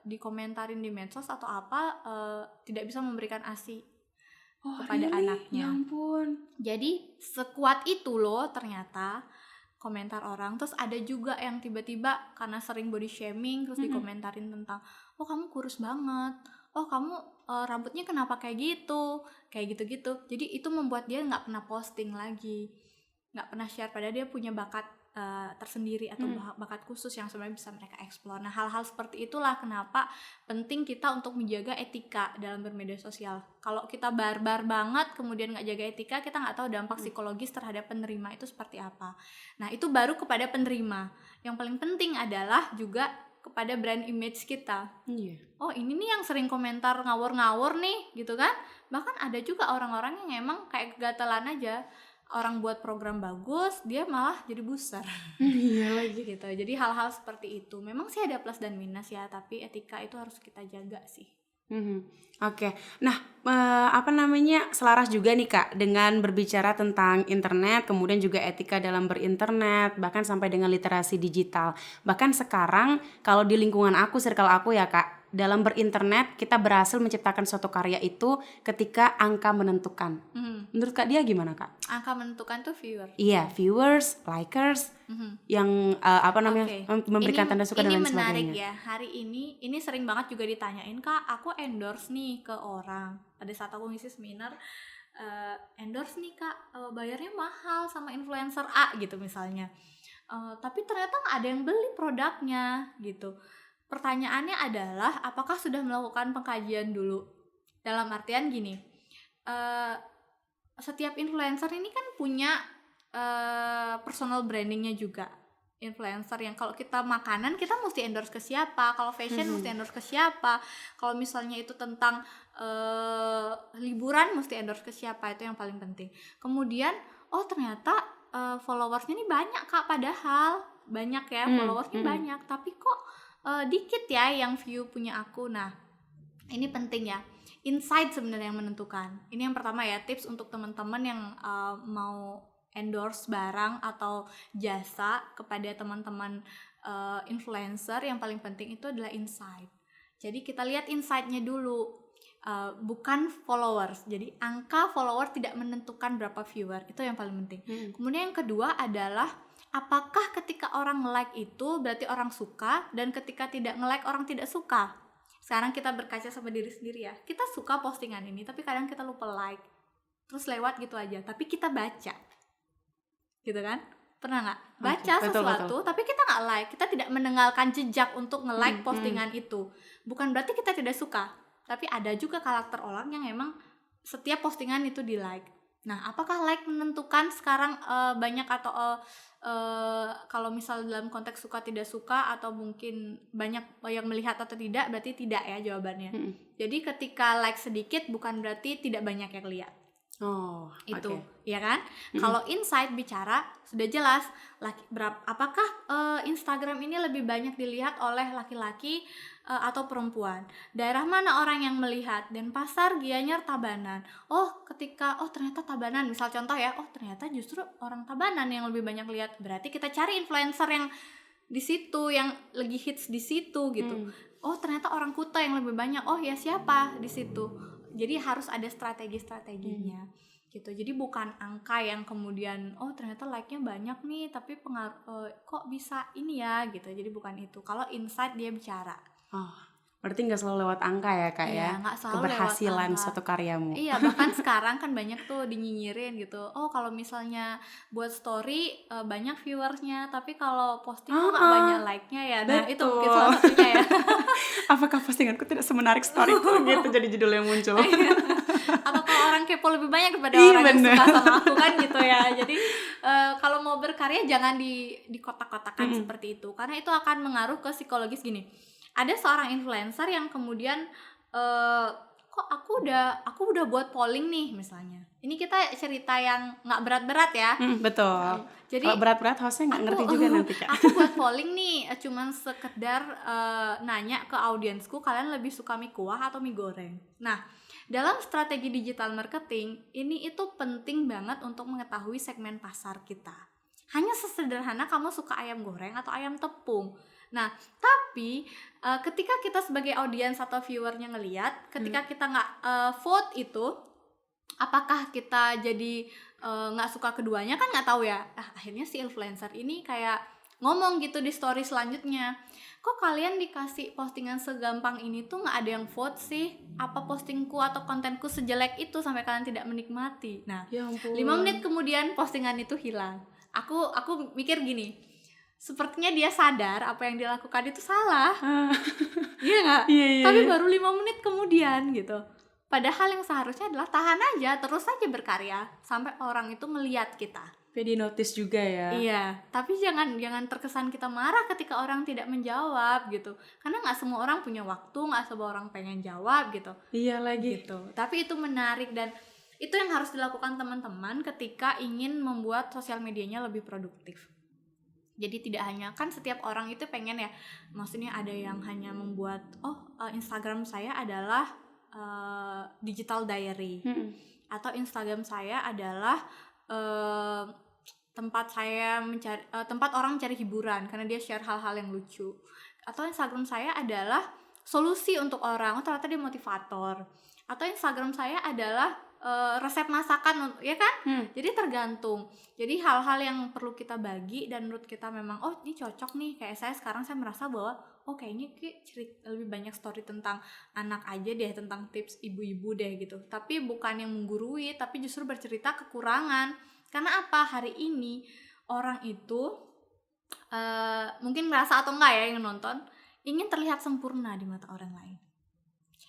Speaker 1: dikomentarin di medsos atau apa tidak bisa memberikan ASI. kepada
Speaker 3: really?
Speaker 1: anaknya.
Speaker 3: Ya ampun.
Speaker 1: Jadi sekuat itu loh ternyata komentar orang. Terus ada juga yang tiba-tiba karena sering body shaming terus dikomentarin tentang, oh kamu kurus banget, oh kamu rambutnya kenapa kayak gitu-gitu. Jadi itu membuat dia nggak pernah posting lagi, nggak pernah share, padahal dia punya bakat tersendiri atau bakat khusus yang sebenarnya bisa mereka eksplor. Nah, hal-hal seperti itulah kenapa penting kita untuk menjaga etika dalam bermedia sosial. Kalau kita barbar banget kemudian nggak jaga etika, kita nggak tahu dampak psikologis terhadap penerima itu seperti apa. Nah, itu baru kepada penerima. Yang paling penting adalah juga kepada brand image kita.
Speaker 3: Iya.
Speaker 1: Oh, ini nih yang sering komentar ngawur-ngawur nih, gitu kan? Bahkan ada juga orang-orang yang emang kayak kegatelan aja. Orang buat program bagus, dia malah jadi buser.
Speaker 3: Iya lagi.
Speaker 1: Gitu. Jadi hal-hal seperti itu memang sih ada plus dan minus ya, tapi etika itu harus kita jaga sih.
Speaker 3: Oke. Nah, selaras juga nih Kak dengan berbicara tentang internet, kemudian juga etika dalam berinternet, bahkan sampai dengan literasi digital. Bahkan sekarang kalau di lingkungan aku, circle aku ya Kak, dalam berinternet kita berhasil menciptakan suatu karya itu ketika angka menentukan. Menurut Kak dia gimana Kak?
Speaker 1: Angka menentukan tuh viewer.
Speaker 3: Iya, viewers, likers, yang memberikan
Speaker 1: Ini-
Speaker 3: tanda suka dan lain
Speaker 1: Ini menarik
Speaker 3: sebagainya.
Speaker 1: ya. Hari ini sering banget juga ditanyain, Kak, aku endorse nih ke orang. Pada saat aku ngisi seminar, endorse nih Kak, bayarnya mahal sama influencer A gitu misalnya. Tapi ternyata nggak ada yang beli produknya gitu. Pertanyaannya adalah apakah sudah melakukan pengkajian dulu? Dalam artian gini, setiap influencer ini kan punya personal brandingnya juga. Influencer yang kalau kita makanan kita mesti endorse ke siapa, kalau fashion mesti endorse ke siapa, kalau misalnya itu tentang liburan mesti endorse ke siapa, itu yang paling penting. Kemudian ternyata followersnya ini banyak Kak, padahal banyak ya, followersnya banyak, tapi kok dikit ya yang view punya aku. Nah, ini penting ya, insight sebenarnya yang menentukan. Ini yang pertama ya, tips untuk teman-teman yang mau endorse barang atau jasa kepada teman-teman influencer. Yang paling penting itu adalah insight. Jadi kita lihat insight-nya dulu, bukan followers. Jadi angka follower tidak menentukan berapa viewer, itu yang paling penting. Kemudian yang kedua adalah apakah ketika orang nge-like itu berarti orang suka, dan ketika tidak nge-like orang tidak suka. Sekarang kita berkaca sama diri sendiri ya. Kita suka postingan ini, tapi kadang kita lupa like. Terus lewat gitu aja, tapi kita baca. Gitu kan? Pernah nggak? Baca sesuatu, tapi kita nggak like. Kita tidak meninggalkan jejak untuk nge-like postingan itu. Bukan berarti kita tidak suka. Tapi ada juga karakter orang yang emang setiap postingan itu di-like. Nah, apakah like menentukan sekarang banyak atau kalau misal dalam konteks suka tidak suka, atau mungkin banyak yang melihat atau tidak, berarti tidak ya jawabannya. Jadi ketika like sedikit bukan berarti tidak banyak yang lihat.
Speaker 3: Oh,
Speaker 1: Itu,
Speaker 3: okay.
Speaker 1: ya kan? Kalau insight bicara sudah jelas, apakah Instagram ini lebih banyak dilihat oleh laki-laki atau perempuan? Daerah mana orang yang melihat? Denpasar, Gianyar, Tabanan. Ternyata Tabanan, misal contoh ya. Ternyata justru orang Tabanan yang lebih banyak lihat. Berarti kita cari influencer yang di situ, yang lagi hits di situ gitu. Ternyata orang Kuta yang lebih banyak. Ya siapa di situ? Jadi harus ada strategi-strateginya gitu. Jadi bukan angka yang kemudian ternyata like-nya banyak nih, tapi kok bisa ini ya gitu. Jadi bukan itu. Kalau insight dia bicara.
Speaker 3: Berarti nggak selalu lewat angka ya Kak ya?
Speaker 1: Nggak selalu
Speaker 3: keberhasilan
Speaker 1: lewat angka.
Speaker 3: suatu karyamu.
Speaker 1: Iya, bahkan sekarang kan banyak tuh dinyinyirin gitu. Kalau misalnya buat story banyak viewersnya, tapi kalau posting kok nggak banyak like-nya ya. Nah, itu mungkin salah satunya ya.
Speaker 3: Apakah postinganku tidak semenarik storyku gitu jadi judul yang muncul.
Speaker 1: Atau kalau orang kepo lebih banyak daripada orang yang suka sama aku kan gitu ya. Jadi kalau mau berkarya jangan di kotak-kotakan seperti itu, karena itu akan mengaruh ke psikologis. Gini, ada seorang influencer yang kemudian kok aku udah buat polling nih misalnya. Ini kita cerita yang nggak berat-berat ya.
Speaker 3: Betul.
Speaker 1: Jadi
Speaker 3: kalau berat-berat hostnya nggak ngerti juga nanti Kak.
Speaker 1: Aku buat polling nih, cuman sekedar nanya ke audiensku, kalian lebih suka mie kuah atau mie goreng. Nah, dalam strategi digital marketing ini itu penting banget untuk mengetahui segmen pasar kita. Hanya sesederhana kamu suka ayam goreng atau ayam tepung. Nah, tapi ketika kita sebagai audiens atau viewernya ngelihat, ketika kita nggak vote itu, apakah kita jadi nggak suka keduanya, kan nggak tahu ya. Akhirnya si influencer ini kayak ngomong gitu di story selanjutnya, kok kalian dikasih postingan segampang ini tuh nggak ada yang vote sih, apa postingku atau kontenku sejelek itu sampai kalian tidak menikmati. Nah,
Speaker 3: Ya ampun.
Speaker 1: 5 menit kemudian postingan itu hilang. Aku mikir gini, sepertinya dia sadar apa yang dilakukan itu salah. Iya nggak?
Speaker 3: Iya.
Speaker 1: Tapi baru 5 menit kemudian gitu. Padahal yang seharusnya adalah tahan aja, terus aja berkarya sampai orang itu melihat kita.
Speaker 3: Di notice juga ya.
Speaker 1: Iya, tapi jangan terkesan kita marah ketika orang tidak menjawab gitu. Karena nggak semua orang punya waktu, nggak semua orang pengen jawab gitu.
Speaker 3: Iya lagi.
Speaker 1: Gitu. Tapi itu menarik dan itu yang harus dilakukan teman-teman ketika ingin membuat sosial medianya lebih produktif. Jadi tidak hanya, kan setiap orang itu pengen ya, maksudnya ada yang hanya membuat Instagram saya adalah digital diary, atau Instagram saya adalah tempat saya mencari tempat orang mencari hiburan karena dia share hal-hal yang lucu, atau Instagram saya adalah solusi untuk orang, ternyata dia motivator, atau Instagram saya adalah resep masakan, ya kan? Jadi tergantung. Jadi hal-hal yang perlu kita bagi dan menurut kita memang ini cocok nih. Kayak saya merasa bahwa kayaknya cerita lebih banyak story tentang anak aja deh, tentang tips ibu-ibu deh gitu. Tapi bukan yang menggurui, tapi justru bercerita kekurangan. Karena apa? Hari ini orang itu mungkin merasa atau enggak ya yang nonton, ingin terlihat sempurna di mata orang lain.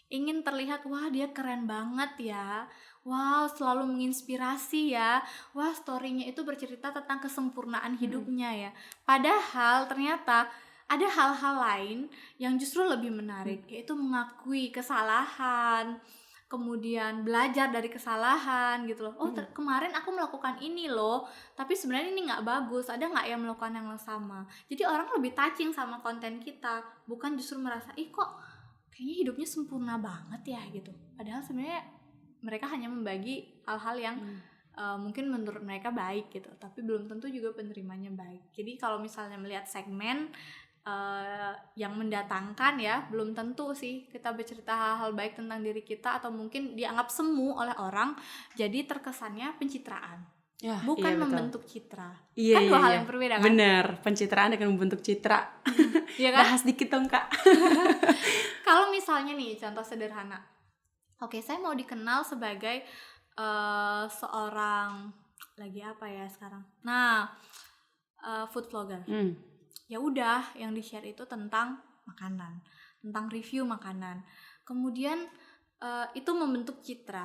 Speaker 1: Ingin terlihat, wah dia keren banget ya, wow selalu menginspirasi ya, wah story-nya itu bercerita tentang kesempurnaan hidupnya ya. Padahal ternyata ada hal-hal lain yang justru lebih menarik, yaitu mengakui kesalahan, kemudian belajar dari kesalahan gitu loh. Kemarin aku melakukan ini loh, tapi sebenarnya ini nggak bagus, ada nggak yang melakukan yang sama. Jadi orang lebih touching sama konten kita, bukan justru merasa kok kayaknya hidupnya sempurna banget ya gitu. Padahal sebenarnya mereka hanya membagi hal-hal yang mungkin menurut mereka baik gitu, tapi belum tentu juga penerimanya baik. Jadi kalau misalnya melihat segmen yang mendatangkan ya, belum tentu sih kita bercerita hal-hal baik tentang diri kita, atau mungkin dianggap semu oleh orang, jadi terkesannya pencitraan, bukan membentuk citra. Kan dua hal yang berbeda kan?
Speaker 3: Bener, pencitraan dengan membentuk citra.
Speaker 1: Iya kan?
Speaker 3: Bahas dikit dong Kak.
Speaker 1: Kalau misalnya nih contoh sederhana, saya mau dikenal sebagai seorang, lagi apa ya sekarang, food vlogger. Ya udah, yang di-share itu tentang makanan, tentang review makanan. Kemudian itu membentuk citra,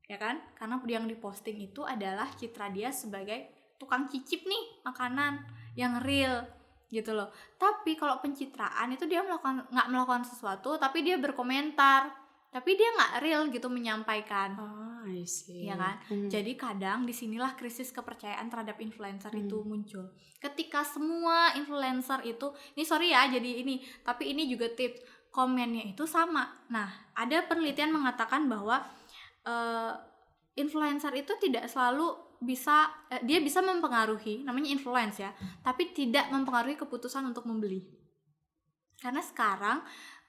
Speaker 1: ya kan? Karena yang diposting itu adalah citra dia sebagai tukang cicip nih makanan yang real gitu loh. Tapi kalau pencitraan itu dia nggak melakukan sesuatu, tapi dia berkomentar, tapi dia nggak real gitu menyampaikan.
Speaker 3: I see.
Speaker 1: Ya kan? Jadi kadang disinilah krisis kepercayaan terhadap influencer itu muncul. Ketika semua influencer itu, ini sorry ya jadi ini, tapi ini juga tips, komennya itu sama. Nah, ada penelitian mengatakan bahwa influencer itu tidak selalu bisa, dia bisa mempengaruhi, namanya influence ya, tapi tidak mempengaruhi keputusan untuk membeli. Karena sekarang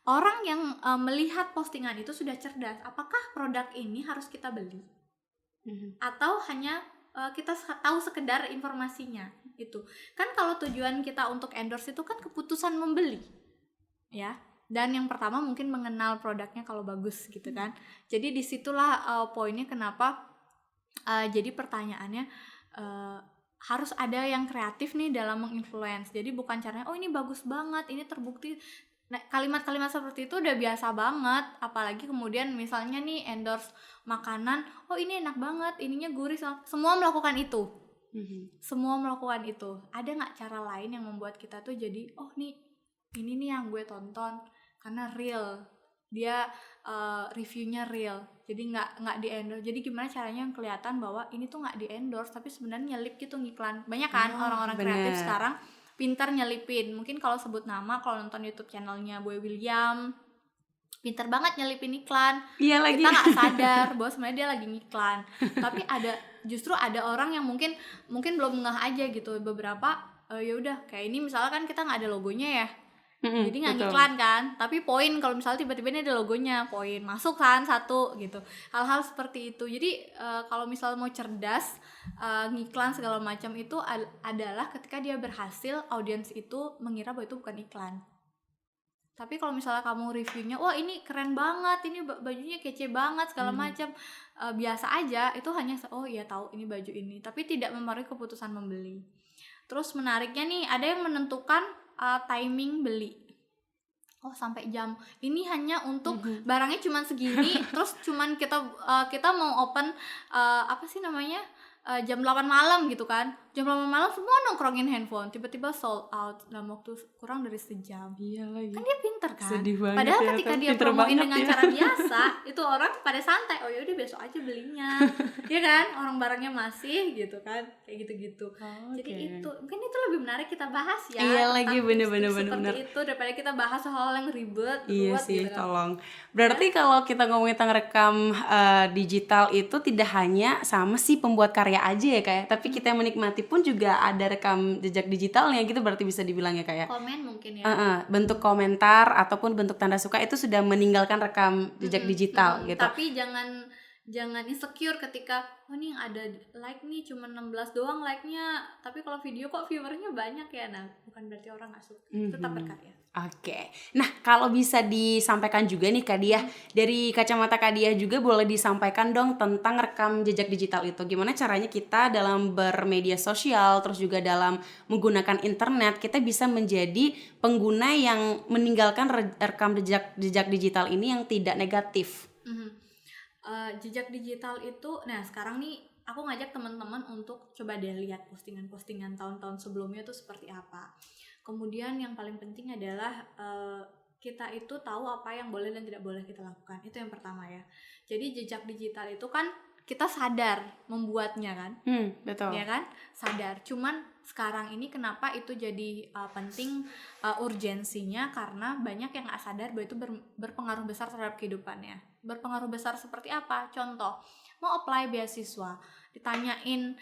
Speaker 1: orang yang melihat postingan itu sudah cerdas. Apakah produk ini harus kita beli? Atau hanya kita tahu sekedar informasinya itu. Kan kalau tujuan kita untuk endorse itu kan keputusan membeli. Ya. Dan yang pertama mungkin mengenal produknya kalau bagus gitu kan. Jadi disitulah poinnya kenapa jadi pertanyaannya harus ada yang kreatif nih dalam menginfluence. Jadi bukan caranya ini bagus banget, ini terbukti. Nah, kalimat-kalimat seperti itu udah biasa banget, apalagi kemudian misalnya nih endorse makanan, ini enak banget, ininya gurih, semua melakukan itu. Semua melakukan itu. Ada nggak cara lain yang membuat kita tuh jadi ini nih yang gue tonton karena real, dia reviewnya real, jadi nggak di endorse. Jadi gimana caranya yang kelihatan bahwa ini tuh nggak di endorse tapi sebenarnya nyelip gitu ngiklan. Banyak kan orang-orang kreatif sekarang pintar nyelipin. Mungkin kalau sebut nama, kalau nonton YouTube channelnya Boy William, pintar banget nyelipin iklan.
Speaker 3: Iya lagi.
Speaker 1: Kita nggak sadar bahwa sebenarnya dia lagi ngiklan. Tapi justru ada orang yang mungkin belum ngeh aja gitu. Beberapa ya udah kayak ini misalnya kan kita nggak ada logonya ya.
Speaker 3: Mm-mm,
Speaker 1: Jadi nggak
Speaker 3: betul.
Speaker 1: ngiklan kan, tapi poin kalau misalnya tiba-tiba ini ada logonya, poin masuk kan satu gitu. Hal-hal seperti itu. Jadi kalau misalnya mau cerdas, ngiklan segala macam itu adalah ketika dia berhasil, audiens itu mengira bahwa itu bukan iklan. Tapi kalau misalnya kamu reviewnya, wah ini keren banget, ini bajunya kece banget segala macam, biasa aja, itu hanya oh iya tahu ini baju ini, tapi tidak mempengaruhi keputusan membeli. Terus menariknya nih, ada yang menentukan timing beli. Oh sampai jam ini hanya untuk barangnya cuman segini, terus cuman kita mau open apa sih namanya, jam 8 malam gitu kan, jam 8 malam semua nongkrongin handphone, tiba-tiba sold out dalam waktu kurang dari sejam.
Speaker 3: Iya lagi.
Speaker 1: Kan dia pinter kan.
Speaker 3: Sedih banget
Speaker 1: Padahal
Speaker 3: ya,
Speaker 1: ketika
Speaker 3: tapi
Speaker 1: dia
Speaker 3: pinter
Speaker 1: promoin
Speaker 3: banget
Speaker 1: dengan
Speaker 3: ya.
Speaker 1: cara biasa, itu orang pada santai, oh yaudah besok aja belinya. Ya kan, orang barangnya masih gitu kan, kayak gitu-gitu. Jadi itu mungkin itu lebih menarik kita bahas ya.
Speaker 3: Iya lagi,
Speaker 1: tentang
Speaker 3: bener-bener
Speaker 1: tips-tips
Speaker 3: bener.
Speaker 1: seperti itu daripada kita bahas hal yang ribet.
Speaker 3: Iya
Speaker 1: ruwet
Speaker 3: sih,
Speaker 1: gitu kan.
Speaker 3: tolong. Berarti kalau kita ngomongin tentang rekam digital itu tidak hanya sama si pembuat karya aja ya kayak, tapi kita yang menikmati pun juga ada rekam jejak digitalnya gitu, berarti bisa dibilang ya kayak.
Speaker 1: Komen mungkin ya.
Speaker 3: Bentuk komentar ataupun bentuk tanda suka itu sudah meninggalkan rekam jejak digital gitu.
Speaker 1: Tapi jangan insecure ketika oh nih yang ada like nih cuma 16 doang like-nya, tapi kalau video kok viewernya banyak ya. Nah, bukan berarti orang gak suka, tetap berkarya.
Speaker 3: Oke. Nah, kalau bisa disampaikan juga nih Kak Diah, dari kacamata Kak Diah juga boleh disampaikan dong tentang rekam jejak digital itu. Gimana caranya kita dalam bermedia sosial, terus juga dalam menggunakan internet, kita bisa menjadi pengguna yang meninggalkan rekam jejak digital ini yang tidak negatif.
Speaker 1: Jejak digital itu, nah sekarang nih aku ngajak teman-teman untuk coba deh lihat postingan-postingan tahun-tahun sebelumnya tuh seperti apa. Kemudian yang paling penting adalah kita itu tahu apa yang boleh dan tidak boleh kita lakukan. Itu yang pertama ya. Jadi jejak digital itu kan kita sadar membuatnya kan,
Speaker 3: Betul.
Speaker 1: ya kan, sadar. Cuman sekarang ini kenapa itu jadi penting, urgensinya karena banyak yang nggak sadar bahwa itu berpengaruh besar terhadap kehidupannya. Berpengaruh besar seperti apa? Contoh, mau apply beasiswa, ditanyain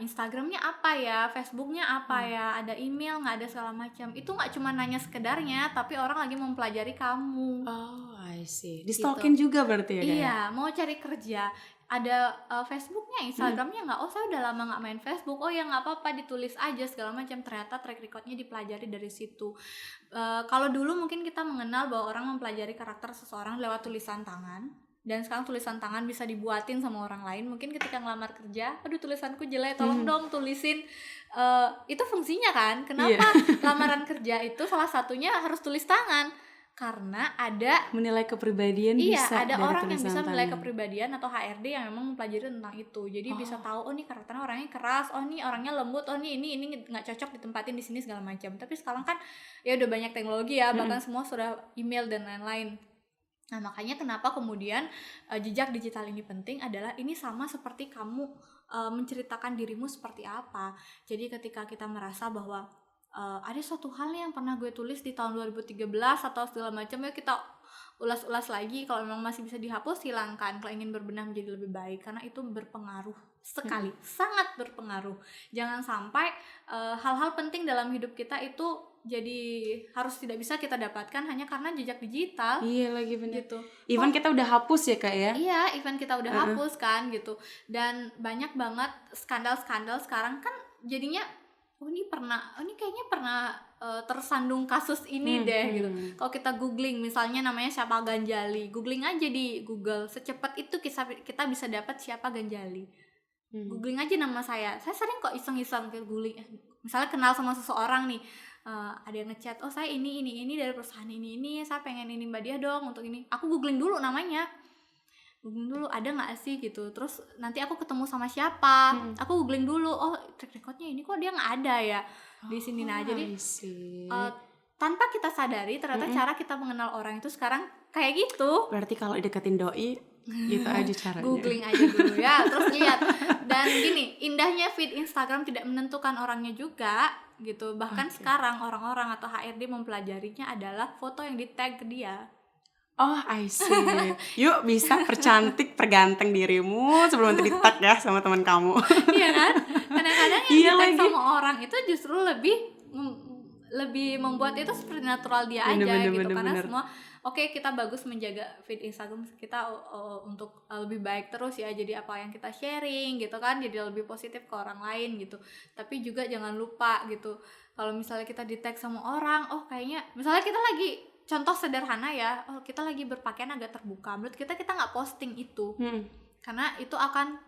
Speaker 1: Instagramnya apa ya, Facebooknya apa ya, ada email nggak, ada segala macam. Itu nggak cuma nanya sekedarnya, tapi orang lagi mempelajari kamu.
Speaker 3: Oh, I see. Di stalking juga berarti ya?
Speaker 1: Iya, mau cari kerja, ada Facebooknya, Instagramnya nggak? Oh saya udah lama nggak main Facebook. Oh ya nggak apa-apa, ditulis aja segala macam. Ternyata track recordnya dipelajari dari situ. Kalau dulu mungkin kita mengenal bahwa orang mempelajari karakter seseorang lewat tulisan tangan, dan sekarang tulisan tangan bisa dibuatin sama orang lain. Mungkin ketika ngelamar kerja, aduh tulisanku jelek, tolong dong tulisin. Itu fungsinya kan, kenapa lamaran kerja itu salah satunya harus tulis tangan, karena ada
Speaker 3: menilai kepribadian bisa
Speaker 1: ada
Speaker 3: dari
Speaker 1: orang yang
Speaker 3: tulisan
Speaker 1: bisa menilai
Speaker 3: tangan.
Speaker 1: kepribadian atau HRD yang memang mempelajari tentang itu. Jadi bisa tahu oh nih karakternya orangnya keras, oh nih orangnya lembut, oh nih ini nggak cocok ditempatin di sini segala macam. Tapi sekarang kan ya udah banyak teknologi ya, bahkan semua sudah email dan lain-lain. Nah makanya kenapa kemudian jejak digital ini penting adalah ini sama seperti kamu menceritakan dirimu seperti apa. Jadi ketika kita merasa bahwa ada suatu hal yang pernah gue tulis di tahun 2013 atau segala macam, ya kita ulas-ulas lagi. Kalau memang masih bisa dihapus, hilangkan. Kalau ingin berbenah menjadi lebih baik, karena itu berpengaruh sekali, sangat berpengaruh. Jangan sampai hal-hal penting dalam hidup kita itu jadi harus tidak bisa kita dapatkan hanya karena jejak digital.
Speaker 3: Iya lagi bener
Speaker 1: gitu.
Speaker 3: Even kita udah hapus ya Kak ya.
Speaker 1: Iya, even kita udah hapus kan gitu. Dan banyak banget skandal-skandal sekarang kan jadinya ini kayaknya pernah tersandung kasus ini deh gitu. Kalau kita googling misalnya namanya siapa Ganjali, googling aja di Google, secepat itu kita bisa dapat siapa Ganjali. Googling aja nama saya sering kok iseng-iseng googling, misalnya kenal sama seseorang nih, ada yang ngechat, oh saya ini dari perusahaan ini, saya pengen ini Mbak Diah dong untuk ini. Aku googling dulu namanya, ada nggak sih gitu, terus nanti aku ketemu sama siapa, aku googling dulu, oh track recordnya ini kok dia nggak ada ya di sini. Nah jadi tanpa kita sadari ternyata cara kita mengenal orang itu sekarang kayak gitu.
Speaker 3: Berarti kalau deketin doi itu aja caranya.
Speaker 1: Googling aja dulu ya, terus lihat. Dan gini, indahnya feed Instagram tidak menentukan orangnya juga gitu. Bahkan sekarang orang-orang atau HRD mempelajarinya adalah foto yang di tag ke dia.
Speaker 3: Oh, I see. Yuk bisa percantik, perganteng dirimu sebelum nanti di-tag ya sama teman kamu.
Speaker 1: Iya kan? Kadang-kadang yang di-tag sama orang itu justru lebih membuat itu seperti natural dia aja gitu, karena semua oke, kita bagus menjaga feed Instagram kita untuk lebih baik terus ya, jadi apa yang kita sharing gitu kan jadi lebih positif ke orang lain gitu. Tapi juga jangan lupa gitu, kalau misalnya kita di tag sama orang, oh kayaknya misalnya kita lagi, contoh sederhana ya, oh kita lagi berpakaian agak terbuka, menurut kita nggak posting itu, karena itu akan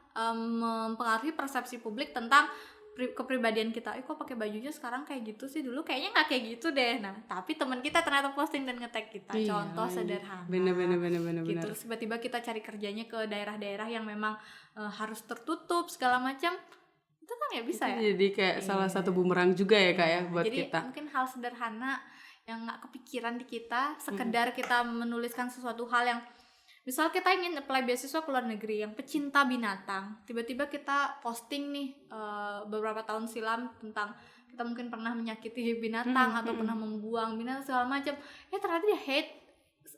Speaker 1: mempengaruhi persepsi publik tentang kepribadian kita. Kok pakai bajunya sekarang kayak gitu sih, dulu kayaknya nggak kayak gitu deh. Nah tapi teman kita ternyata posting dan nge-tag kita. Contoh sederhana
Speaker 3: bener.
Speaker 1: gitu. Terus tiba-tiba kita cari kerjanya ke daerah-daerah yang memang harus tertutup segala macam, itu kan ya bisa ya
Speaker 3: jadi kayak salah satu bumerang juga ya Kak ya buat
Speaker 1: jadi
Speaker 3: kita.
Speaker 1: mungkin hal sederhana yang nggak kepikiran di kita, sekedar kita menuliskan sesuatu hal yang misal kita ingin apply beasiswa ke luar negeri, yang pecinta binatang, tiba-tiba kita posting nih beberapa tahun silam tentang kita mungkin pernah menyakiti binatang atau pernah membuang binatang segala macam, ternyata dia hate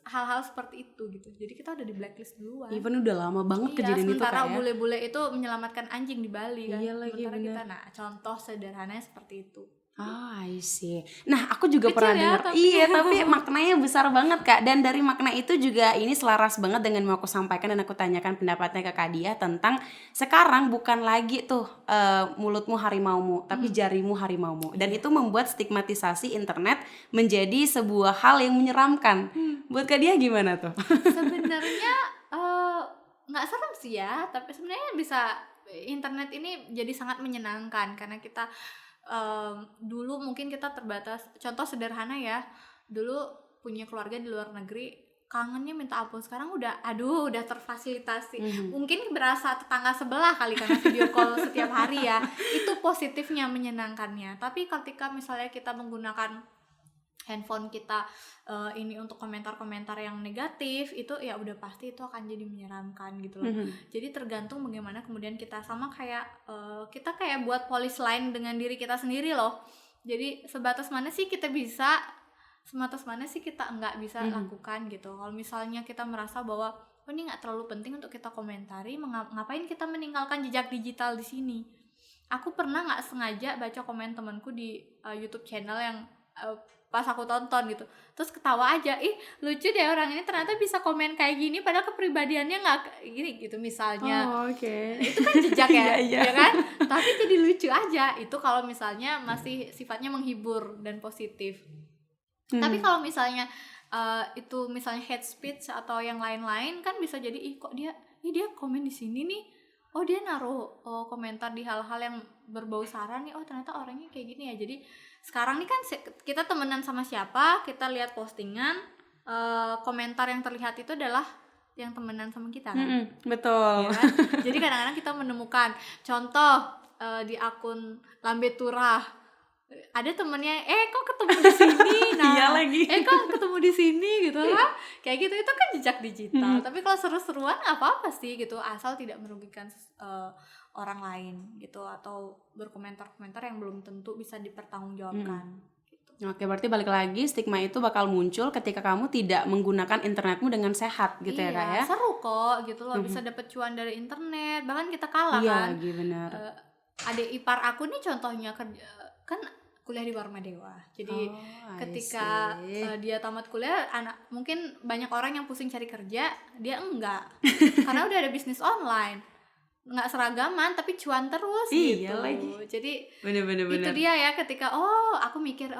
Speaker 1: hal-hal seperti itu gitu. Jadi kita udah di blacklist duluan.
Speaker 3: Even udah lama banget kejadian itu
Speaker 1: sementara
Speaker 3: Kak ya.
Speaker 1: bule-bule itu menyelamatkan anjing di Bali kan.
Speaker 3: Iya lagi,
Speaker 1: sementara
Speaker 3: bener.
Speaker 1: kita, nah contoh sederhananya seperti itu.
Speaker 3: I see. Nah, aku juga
Speaker 1: Kecil
Speaker 3: pernah
Speaker 1: ya,
Speaker 3: dengar.
Speaker 1: tapi-
Speaker 3: Iya, tapi maknanya besar banget Kak. Dan dari makna itu juga ini selaras banget dengan yang mau aku sampaikan dan aku tanyakan pendapatnya ke Kak Diah tentang sekarang bukan lagi tuh mulutmu harimaumu, tapi jarimu harimaumu. Dan itu membuat stigmatisasi internet menjadi sebuah hal yang menyeramkan. Buat Kak Diah gimana tuh?
Speaker 1: Sebenarnya nggak serem sih ya, tapi sebenarnya bisa, internet ini jadi sangat menyenangkan karena kita dulu mungkin kita terbatas. Contoh sederhana ya, dulu punya keluarga di luar negeri, kangennya minta ampun, sekarang udah terfasilitasi. Mungkin berasa tetangga sebelah kali karena video call setiap hari ya, itu positifnya, menyenangkannya. Tapi ketika misalnya kita menggunakan handphone kita ini untuk komentar-komentar yang negatif, itu ya udah pasti itu akan jadi menyeramkan gitu loh. Jadi tergantung bagaimana kemudian kita, sama kayak kita kayak buat polis line dengan diri kita sendiri loh. Jadi sebatas mana sih kita bisa, sebatas mana sih kita nggak bisa lakukan gitu. Kalau misalnya kita merasa bahwa ini nggak terlalu penting untuk kita komentari, ngapain kita meninggalkan jejak digital di sini. Aku pernah nggak sengaja baca komen temanku di YouTube channel yang pas aku tonton gitu, terus ketawa aja, lucu deh orang ini ternyata bisa komen kayak gini padahal kepribadiannya nggak gini gitu misalnya. Itu kan jejak ya, ya kan, tapi jadi lucu aja itu kalau misalnya masih sifatnya menghibur dan positif. Tapi kalau misalnya itu misalnya hate speech atau yang lain-lain, kan bisa jadi kok dia komen di sini nih, dia naruh komentar di hal-hal yang berbau sara nih, ternyata orangnya kayak gini ya. Jadi sekarang nih kan kita temenan sama siapa, kita lihat postingan, komentar yang terlihat itu adalah yang temenan sama kita kan.
Speaker 3: Betul.
Speaker 1: Ya kan? Jadi kadang-kadang kita menemukan contoh di akun Lambe Turah, ada temennya kok ketemu di sini, nah
Speaker 3: Iya lagi.
Speaker 1: kok ketemu di sini gitu kan, kayak gitu, itu kan jejak digital. Tapi kalau seru-seruan nggak apa-apa sih gitu, asal tidak merugikan orang lain gitu, atau berkomentar-komentar yang belum tentu bisa dipertanggungjawabkan. Gitu.
Speaker 3: Oke, berarti balik lagi stigma itu bakal muncul ketika kamu tidak menggunakan internetmu dengan sehat gitu ya Kak ya.
Speaker 1: Seru kok gitu loh, bisa dapet cuan dari internet, bahkan kita kalah
Speaker 3: Iya
Speaker 1: kan.
Speaker 3: lagi, benar.
Speaker 1: Adik ipar aku nih contohnya kan kuliah di Warma Dewa. Jadi ketika dia tamat kuliah, mungkin banyak orang yang pusing cari kerja, dia enggak. Karena udah ada bisnis online. Nggak seragaman tapi cuan terus gitu.
Speaker 3: Lagi.
Speaker 1: Jadi
Speaker 3: bener.
Speaker 1: itu dia ya, ketika aku mikir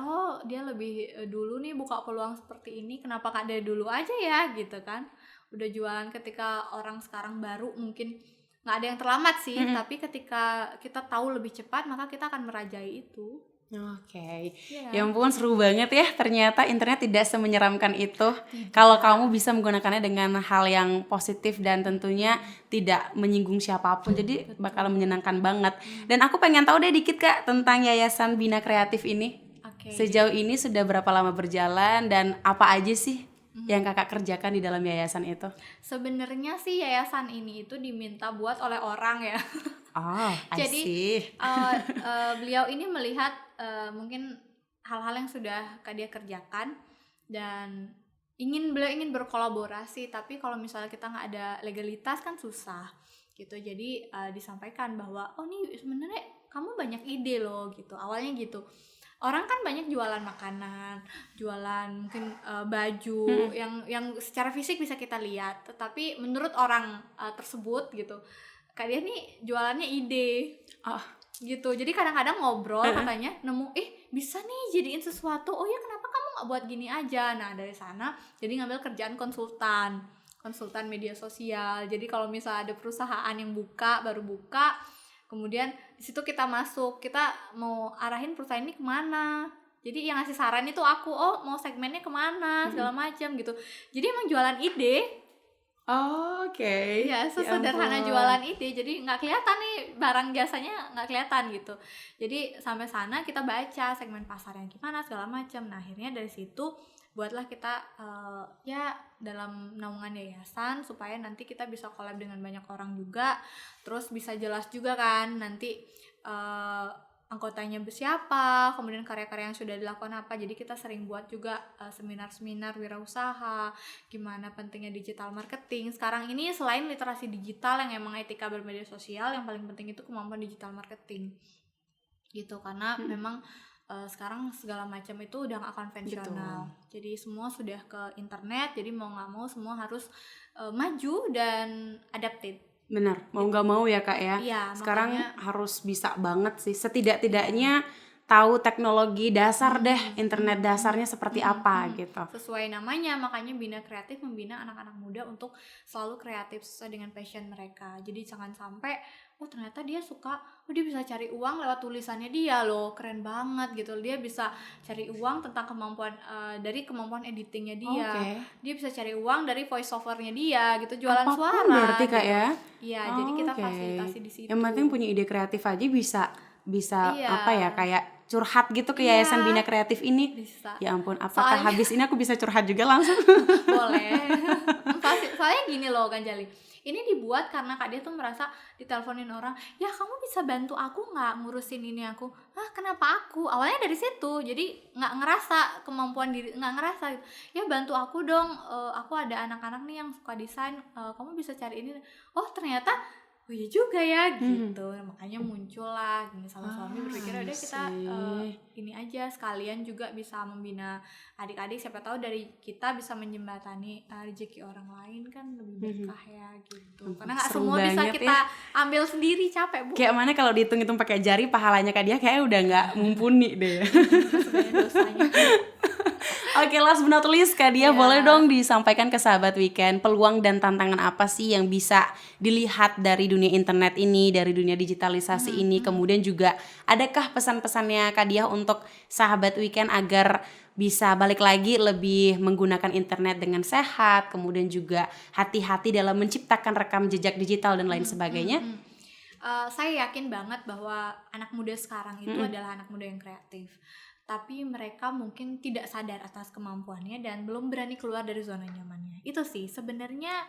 Speaker 1: dia lebih dulu nih buka peluang seperti ini, kenapa nggak dari dulu aja ya gitu kan. Udah jualan, ketika orang sekarang baru mungkin nggak ada yang terlambat sih, tapi ketika kita tahu lebih cepat maka kita akan merajai itu.
Speaker 3: Oke. Ya ampun, seru banget ya. Ternyata internet tidak semenyeramkan itu. Kalau kamu bisa menggunakannya dengan hal yang positif dan tentunya tidak menyinggung siapapun. Jadi bakal menyenangkan banget. Dan aku pengen tahu deh dikit Kak tentang Yayasan Bina Kreatif ini. Sejauh ini sudah berapa lama berjalan dan apa aja sih yang Kakak kerjakan di dalam yayasan itu?
Speaker 1: Sebenarnya sih yayasan ini itu diminta buat oleh orang ya. Jadi beliau ini melihat mungkin hal-hal yang sudah Kak Dia kerjakan dan beliau ingin berkolaborasi, tapi kalau misalnya kita nggak ada legalitas kan susah gitu. Jadi disampaikan bahwa nih sebenarnya kamu banyak ide loh gitu, awalnya gitu. orang kan banyak jualan makanan, jualan mungkin baju yang secara fisik bisa kita lihat, tetapi menurut orang tersebut gitu, Kak dia nih jualannya ide. Gitu. Jadi kadang-kadang ngobrol katanya nemu bisa nih jadiin sesuatu. Oh ya, kenapa kamu nggak buat gini aja? Nah, dari sana jadi ngambil kerjaan konsultan media sosial. Jadi kalau misalnya ada perusahaan yang baru buka, kemudian di situ kita masuk, kita mau arahin perusahaan ini kemana. Jadi yang ngasih saran itu aku, mau segmennya kemana segala macam gitu. Jadi emang jualan ide.
Speaker 3: Oke.
Speaker 1: Iya, sesederhana jualan ide. Jadi nggak kelihatan nih barang jasanya, nggak kelihatan gitu. Jadi sampai sana kita baca segmen pasarnya gimana segala macam. Nah, akhirnya dari situ buatlah kita ya dalam naungan yayasan supaya nanti kita bisa collab dengan banyak orang juga. Terus bisa jelas juga kan nanti anggotanya siapa, kemudian karya-karya yang sudah dilakukan apa. Jadi kita sering buat juga seminar-seminar wirausaha, gimana pentingnya digital marketing. Sekarang ini selain literasi digital yang emang etika bermedia sosial, yang paling penting itu kemampuan digital marketing gitu, karena memang sekarang segala macam itu udah gak konvensional. Betul. Jadi semua sudah ke internet, jadi mau gak mau semua harus maju dan adapted.
Speaker 3: Benar, mau nggak mau ya Kak ya.
Speaker 1: Iya,
Speaker 3: sekarang
Speaker 1: makanya
Speaker 3: harus bisa banget sih, setidak-tidaknya tahu teknologi dasar deh, internet dasarnya seperti apa gitu.
Speaker 1: Sesuai namanya, makanya Bina Kreatif membina anak-anak muda untuk selalu kreatif sesuai dengan passion mereka. Jadi jangan sampai ternyata dia suka, dia bisa cari uang lewat tulisannya dia loh, keren banget gitu. Dia bisa cari uang tentang kemampuan dari kemampuan editingnya dia. Dia bisa cari uang dari voice overnya dia gitu, jualan
Speaker 3: apapun
Speaker 1: suara.
Speaker 3: Berarti Kak
Speaker 1: gitu.
Speaker 3: Ya.
Speaker 1: Iya, jadi kita fasilitasi di situ.
Speaker 3: Yang penting punya ide kreatif aja bisa apa ya, kayak curhat gitu ke Yayasan Bina Kreatif ini.
Speaker 1: Bisa.
Speaker 3: Ya ampun, apakah habis ini aku bisa curhat juga langsung?
Speaker 1: Boleh. Soalnya gini loh Ganjali, ini dibuat karena Kak dia tuh merasa diteleponin orang, ya kamu bisa bantu aku nggak ngurusin ini aku? Kenapa aku? Awalnya dari situ, jadi nggak ngerasa kemampuan diri, nggak ngerasa ya bantu aku dong, aku ada anak-anak nih yang suka desain, kamu bisa cari ini. Oh ternyata iya juga ya gitu. Makanya muncul lah gini, sama suami berpikir udah kita ini aja sekalian juga bisa membina adik-adik, siapa tahu dari kita bisa menjembatani rezeki orang lain kan lebih berkah ya gitu. Karena nggak semua bisa kita ambil sendiri, capek Bu.
Speaker 3: Kayak mana kalau dihitung-hitung pakai jari pahalanya Kak dia kayak udah nggak mumpuni deh.
Speaker 1: Sebenarnya dosanya.
Speaker 3: Oke, last but not least Kak Dia, boleh dong disampaikan ke sahabat Weekend peluang dan tantangan apa sih yang bisa dilihat dari dunia internet ini, dari dunia digitalisasi ini. Kemudian juga adakah pesan-pesannya Kak Dia untuk sahabat Weekend agar bisa balik lagi lebih menggunakan internet dengan sehat, kemudian juga hati-hati dalam menciptakan rekam jejak digital dan lain sebagainya?
Speaker 1: Saya yakin banget bahwa anak muda sekarang itu adalah anak muda yang kreatif, tapi mereka mungkin tidak sadar atas kemampuannya dan belum berani keluar dari zona nyamannya. Itu sih sebenarnya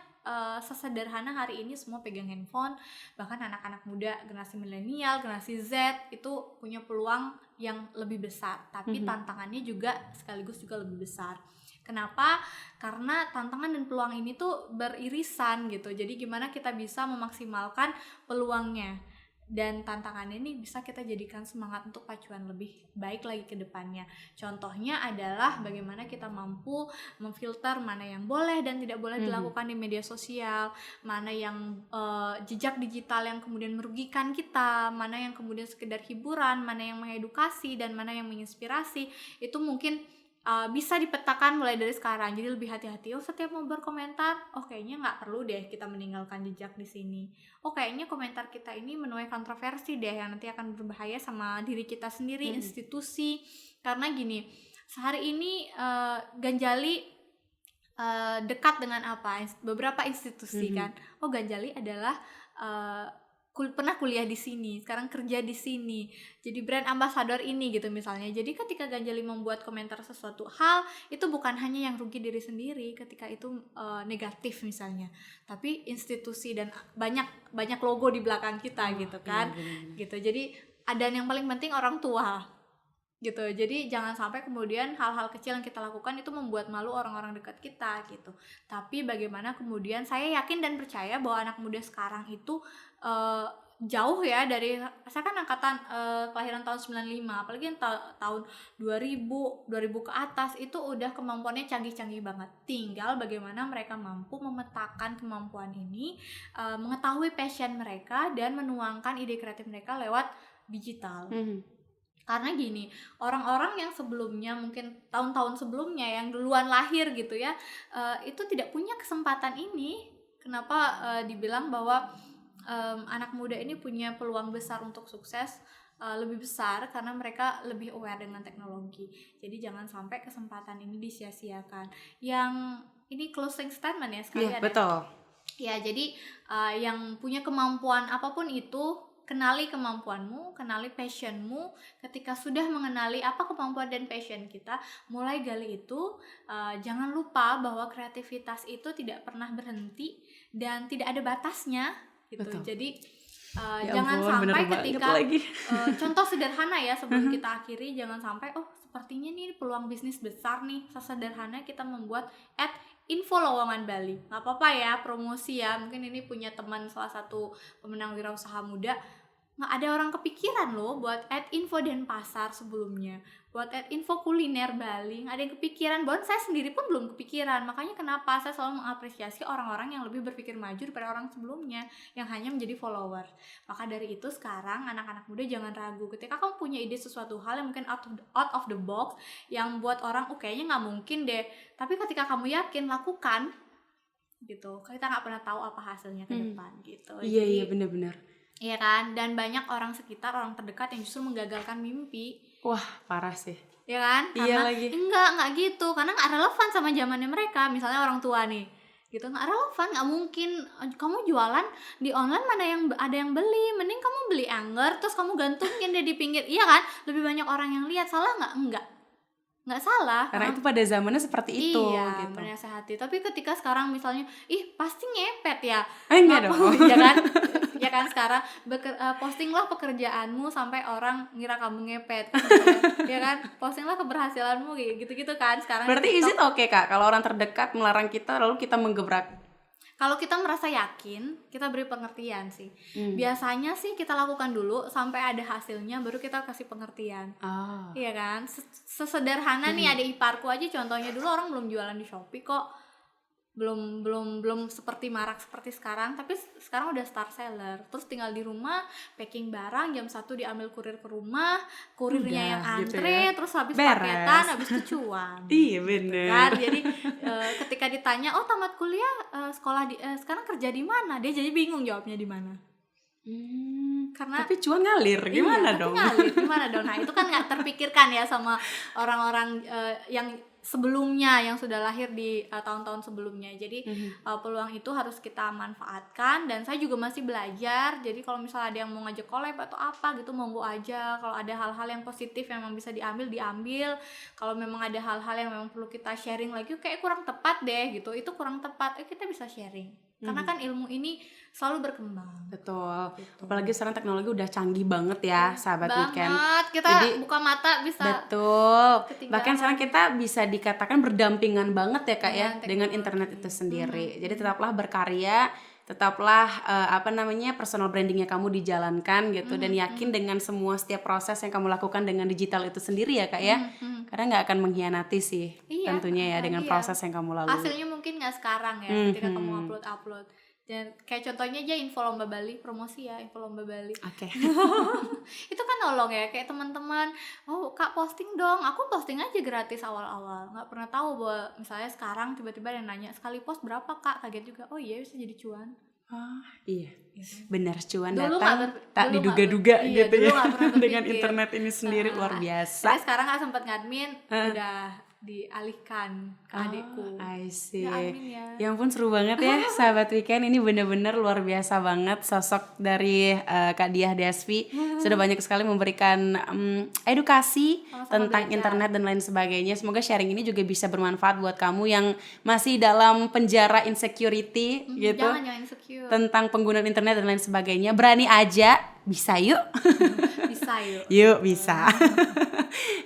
Speaker 1: sesederhana hari ini semua pegang handphone, bahkan anak-anak muda generasi milenial, generasi Z itu punya peluang yang lebih besar, tapi tantangannya juga sekaligus juga lebih besar. Kenapa? Karena tantangan dan peluang ini tuh beririsan gitu. Jadi gimana kita bisa memaksimalkan peluangnya, dan tantangannya ini bisa kita jadikan semangat untuk pacuan lebih baik lagi ke depannya. Contohnya adalah bagaimana kita mampu memfilter mana yang boleh dan tidak boleh dilakukan di media sosial, mana yang jejak digital yang kemudian merugikan kita, mana yang kemudian sekedar hiburan, mana yang mengedukasi, dan mana yang menginspirasi. Itu mungkin bisa dipetakan mulai dari sekarang. Jadi lebih hati-hati. Setiap mau berkomentar, kayaknya nggak perlu deh kita meninggalkan jejak di sini. Kayaknya komentar kita ini menuai kontroversi deh yang nanti akan berbahaya sama diri kita sendiri, institusi. Karena gini, sehari ini Ganjali dekat dengan apa? Beberapa institusi kan. Ganjali adalah pernah kuliah di sini, sekarang kerja di sini, jadi brand ambassador ini gitu misalnya. Jadi ketika Ganjali membuat komentar sesuatu hal, itu bukan hanya yang rugi diri sendiri ketika itu negatif misalnya, tapi institusi dan banyak logo di belakang kita gitu kan. Gitu. Jadi dan yang paling penting orang tua gitu. Jadi jangan sampai kemudian hal-hal kecil yang kita lakukan itu membuat malu orang-orang dekat kita gitu. Tapi bagaimana kemudian saya yakin dan percaya bahwa anak muda sekarang itu jauh ya dari, saya kan angkatan kelahiran tahun 95, apalagi yang tahun 2000 ke atas itu udah kemampuannya canggih-canggih banget. Tinggal bagaimana mereka mampu memetakan kemampuan ini, mengetahui passion mereka dan menuangkan ide kreatif mereka lewat digital. Karena gini, orang-orang yang sebelumnya, mungkin tahun-tahun sebelumnya yang duluan lahir gitu ya, itu tidak punya kesempatan ini. Kenapa dibilang bahwa anak muda ini punya peluang besar untuk sukses lebih besar karena mereka lebih aware dengan teknologi. Jadi jangan sampai kesempatan ini disia-siakan. Yang ini closing statement ya sekali ada.
Speaker 3: Betul.
Speaker 1: Ya, jadi yang punya kemampuan apapun itu, kenali kemampuanmu, kenali passionmu. Ketika sudah mengenali apa kemampuan dan passion kita, mulai gali itu. Jangan lupa bahwa kreativitas itu tidak pernah berhenti dan tidak ada batasnya gitu.
Speaker 3: Betul.
Speaker 1: Jadi
Speaker 3: Ya
Speaker 1: jangan
Speaker 3: ampun,
Speaker 1: sampai
Speaker 3: bener
Speaker 1: ketika
Speaker 3: lagi.
Speaker 1: contoh sederhana ya sebelum kita akhiri, jangan sampai sepertinya nih peluang bisnis besar nih, sesederhana kita membuat info lowongan Bali. Nggak apa-apa ya, promosi ya, mungkin ini punya teman salah satu pemenang wirausaha muda, nggak ada orang kepikiran loh buat info Denpasar sebelumnya, buat info kuliner Bali, nggak ada yang kepikiran. Bahkan saya sendiri pun belum kepikiran. Makanya kenapa saya selalu mengapresiasi orang-orang yang lebih berpikir maju daripada orang sebelumnya yang hanya menjadi follower. Maka dari itu sekarang anak-anak muda jangan ragu ketika kamu punya ide sesuatu hal yang mungkin out of the box, yang buat orang kayaknya nggak mungkin deh, tapi ketika kamu yakin, lakukan gitu. Kita nggak pernah tahu apa hasilnya ke depan gitu.
Speaker 3: Iya benar-benar.
Speaker 1: Iya kan, dan banyak orang sekitar, orang terdekat yang justru menggagalkan mimpi.
Speaker 3: Wah, parah sih.
Speaker 1: Ya kan?
Speaker 3: Iya
Speaker 1: Karena
Speaker 3: lagi.
Speaker 1: enggak gitu, karena nggak relevan sama zamannya mereka. Misalnya orang tua nih, gitu, nggak relevan, nggak mungkin kamu jualan di online, mana yang ada yang beli, mending kamu beli Anchor terus kamu gantungin deh di pinggir. Iya kan? Lebih banyak orang yang lihat. Salah nggak salah,
Speaker 3: Karena itu pada zamannya seperti itu
Speaker 1: iya,
Speaker 3: gitu.
Speaker 1: menasehati. Tapi ketika sekarang misalnya, pasti ngepet ya,
Speaker 3: Enggak dong.
Speaker 1: ya kan? Ya kan, sekarang postinglah pekerjaanmu sampai orang ngira kamu ngepet, ya kan? Postinglah keberhasilanmu gitu-gitu kan sekarang.
Speaker 3: Berarti is it okay Kak kalau orang terdekat melarang kita lalu kita menggebrak?
Speaker 1: Kalau kita merasa yakin, kita beri pengertian sih. Biasanya sih kita lakukan dulu sampai ada hasilnya, baru kita kasih pengertian. Iya kan? Sesederhana nih, ada iparku aja contohnya, dulu orang belum jualan di Shopee kok. Belum seperti marak seperti sekarang, tapi sekarang udah star seller. Terus tinggal di rumah, packing barang, jam 1 diambil kurir ke rumah, kurirnya yang antre, gitu ya. Terus habis paketan, habis itu cuan.
Speaker 3: Iya bener
Speaker 1: kan? Jadi ketika ditanya, tamat kuliah, sekolah sekarang kerja di mana? Dia jadi bingung jawabnya di mana. Karena
Speaker 3: tapi cuan ngalir, gimana dong?
Speaker 1: Gimana dong? Nah itu kan nggak terpikirkan ya sama orang-orang yang sebelumnya, yang sudah lahir di tahun-tahun sebelumnya. Jadi peluang itu harus kita manfaatkan, dan saya juga masih belajar. Jadi kalau misalnya ada yang mau ngajak collab atau apa gitu, monggo aja. Kalau ada hal-hal yang positif yang memang bisa diambil. Kalau memang ada hal-hal yang memang perlu kita sharing lagi, kayak kurang tepat deh gitu, itu kurang tepat, kita bisa sharing. Karena kan ilmu ini selalu berkembang.
Speaker 3: Betul. Gitu. Apalagi sekarang teknologi udah canggih banget ya, sahabat Weekend.
Speaker 1: Kita jadi, buka mata bisa.
Speaker 3: Betul. Bahkan sekarang kita bisa dikatakan berdampingan banget ya Kak ya dengan internet itu sendiri. Jadi tetaplah berkarya, tetaplah personal brandingnya kamu dijalankan gitu, dan yakin dengan setiap proses yang kamu lakukan dengan digital itu sendiri ya Kak ya. Karena nggak akan mengkhianati sih tentunya ya dengan proses yang kamu lalui.
Speaker 1: Hasilnya mungkin nggak sekarang ya ketika kamu upload. Dan kayak contohnya aja info lomba Bali, promosi ya info lomba Bali.
Speaker 3: Oke.
Speaker 1: Itu kan nolong ya, kayak teman-teman, Kak posting dong, aku posting aja gratis awal-awal, nggak pernah tahu bahwa misalnya sekarang tiba-tiba ada yang nanya, sekali post berapa Kak, kaget juga, iya bisa jadi cuan.
Speaker 3: Iya, benar, cuan
Speaker 1: dulu
Speaker 3: datang tak diduga-duga gitu ya. Dengan internet ini sendiri luar biasa.
Speaker 1: Saya sekarang nggak sempat ngadmin, udah dialihkan ke adikku.
Speaker 3: I see.
Speaker 1: Ya
Speaker 3: ampun, seru banget ya sahabat Weekend. Ini benar-benar luar biasa banget sosok dari Kak Diah Desvi. Sudah banyak sekali memberikan edukasi tentang internet dan lain sebagainya. Semoga sharing ini juga bisa bermanfaat buat kamu yang masih dalam penjara insecurity gitu.
Speaker 1: Jangan insecure
Speaker 3: tentang penggunaan internet dan lain sebagainya. Berani aja, bisa yuk.
Speaker 1: Bisa yuk.
Speaker 3: Yuk, bisa.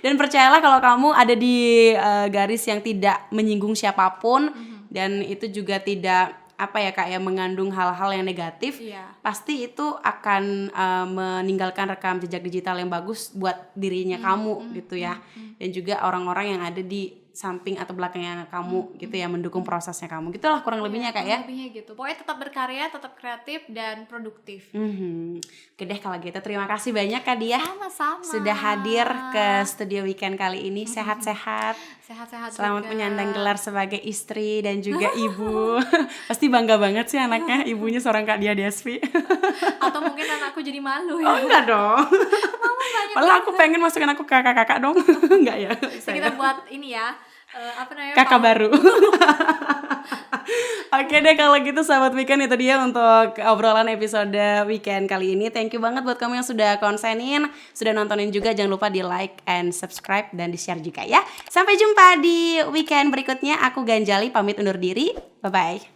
Speaker 3: Dan percayalah kalau kamu ada di garis yang tidak menyinggung siapapun, dan itu juga tidak apa ya Kak ya, mengandung hal-hal yang negatif,
Speaker 1: Iya.
Speaker 3: pasti itu akan meninggalkan rekam jejak digital yang bagus buat dirinya kamu gitu ya. Dan juga orang-orang yang ada di samping atau belakangnya kamu gitu ya, mendukung prosesnya kamu. Gitulah kurang lebihnya Kak ya.
Speaker 1: Kurang lebihnya gitu. Pokoknya tetap berkarya, tetap kreatif dan produktif.
Speaker 3: Oke deh kalau gitu, terima kasih banyak Kak Dia
Speaker 1: Sama-sama.
Speaker 3: sudah hadir ke studio weekend kali ini. Sehat-sehat.
Speaker 1: Sehat-sehat
Speaker 3: Selamat
Speaker 1: juga.
Speaker 3: menyandang gelar sebagai istri dan juga ibu. Pasti bangga banget sih anaknya, ibunya seorang Kak Dia Desvi.
Speaker 1: Atau mungkin anakku jadi malu
Speaker 3: Oh
Speaker 1: ya.
Speaker 3: enggak dong. Malah aku pengen masukin aku ke kakak-kakak dong. Enggak ya.
Speaker 1: Jadi kita buat ini ya. Apa namanya?
Speaker 3: Kakak baru. Oke deh kalau gitu sahabat weekend, itu dia untuk obrolan episode weekend kali ini. Thank you banget buat kamu yang sudah konsenin, sudah nontonin juga. Jangan lupa di like and subscribe dan di share juga ya. Sampai jumpa di weekend berikutnya. Aku Ganjali pamit undur diri. Bye bye.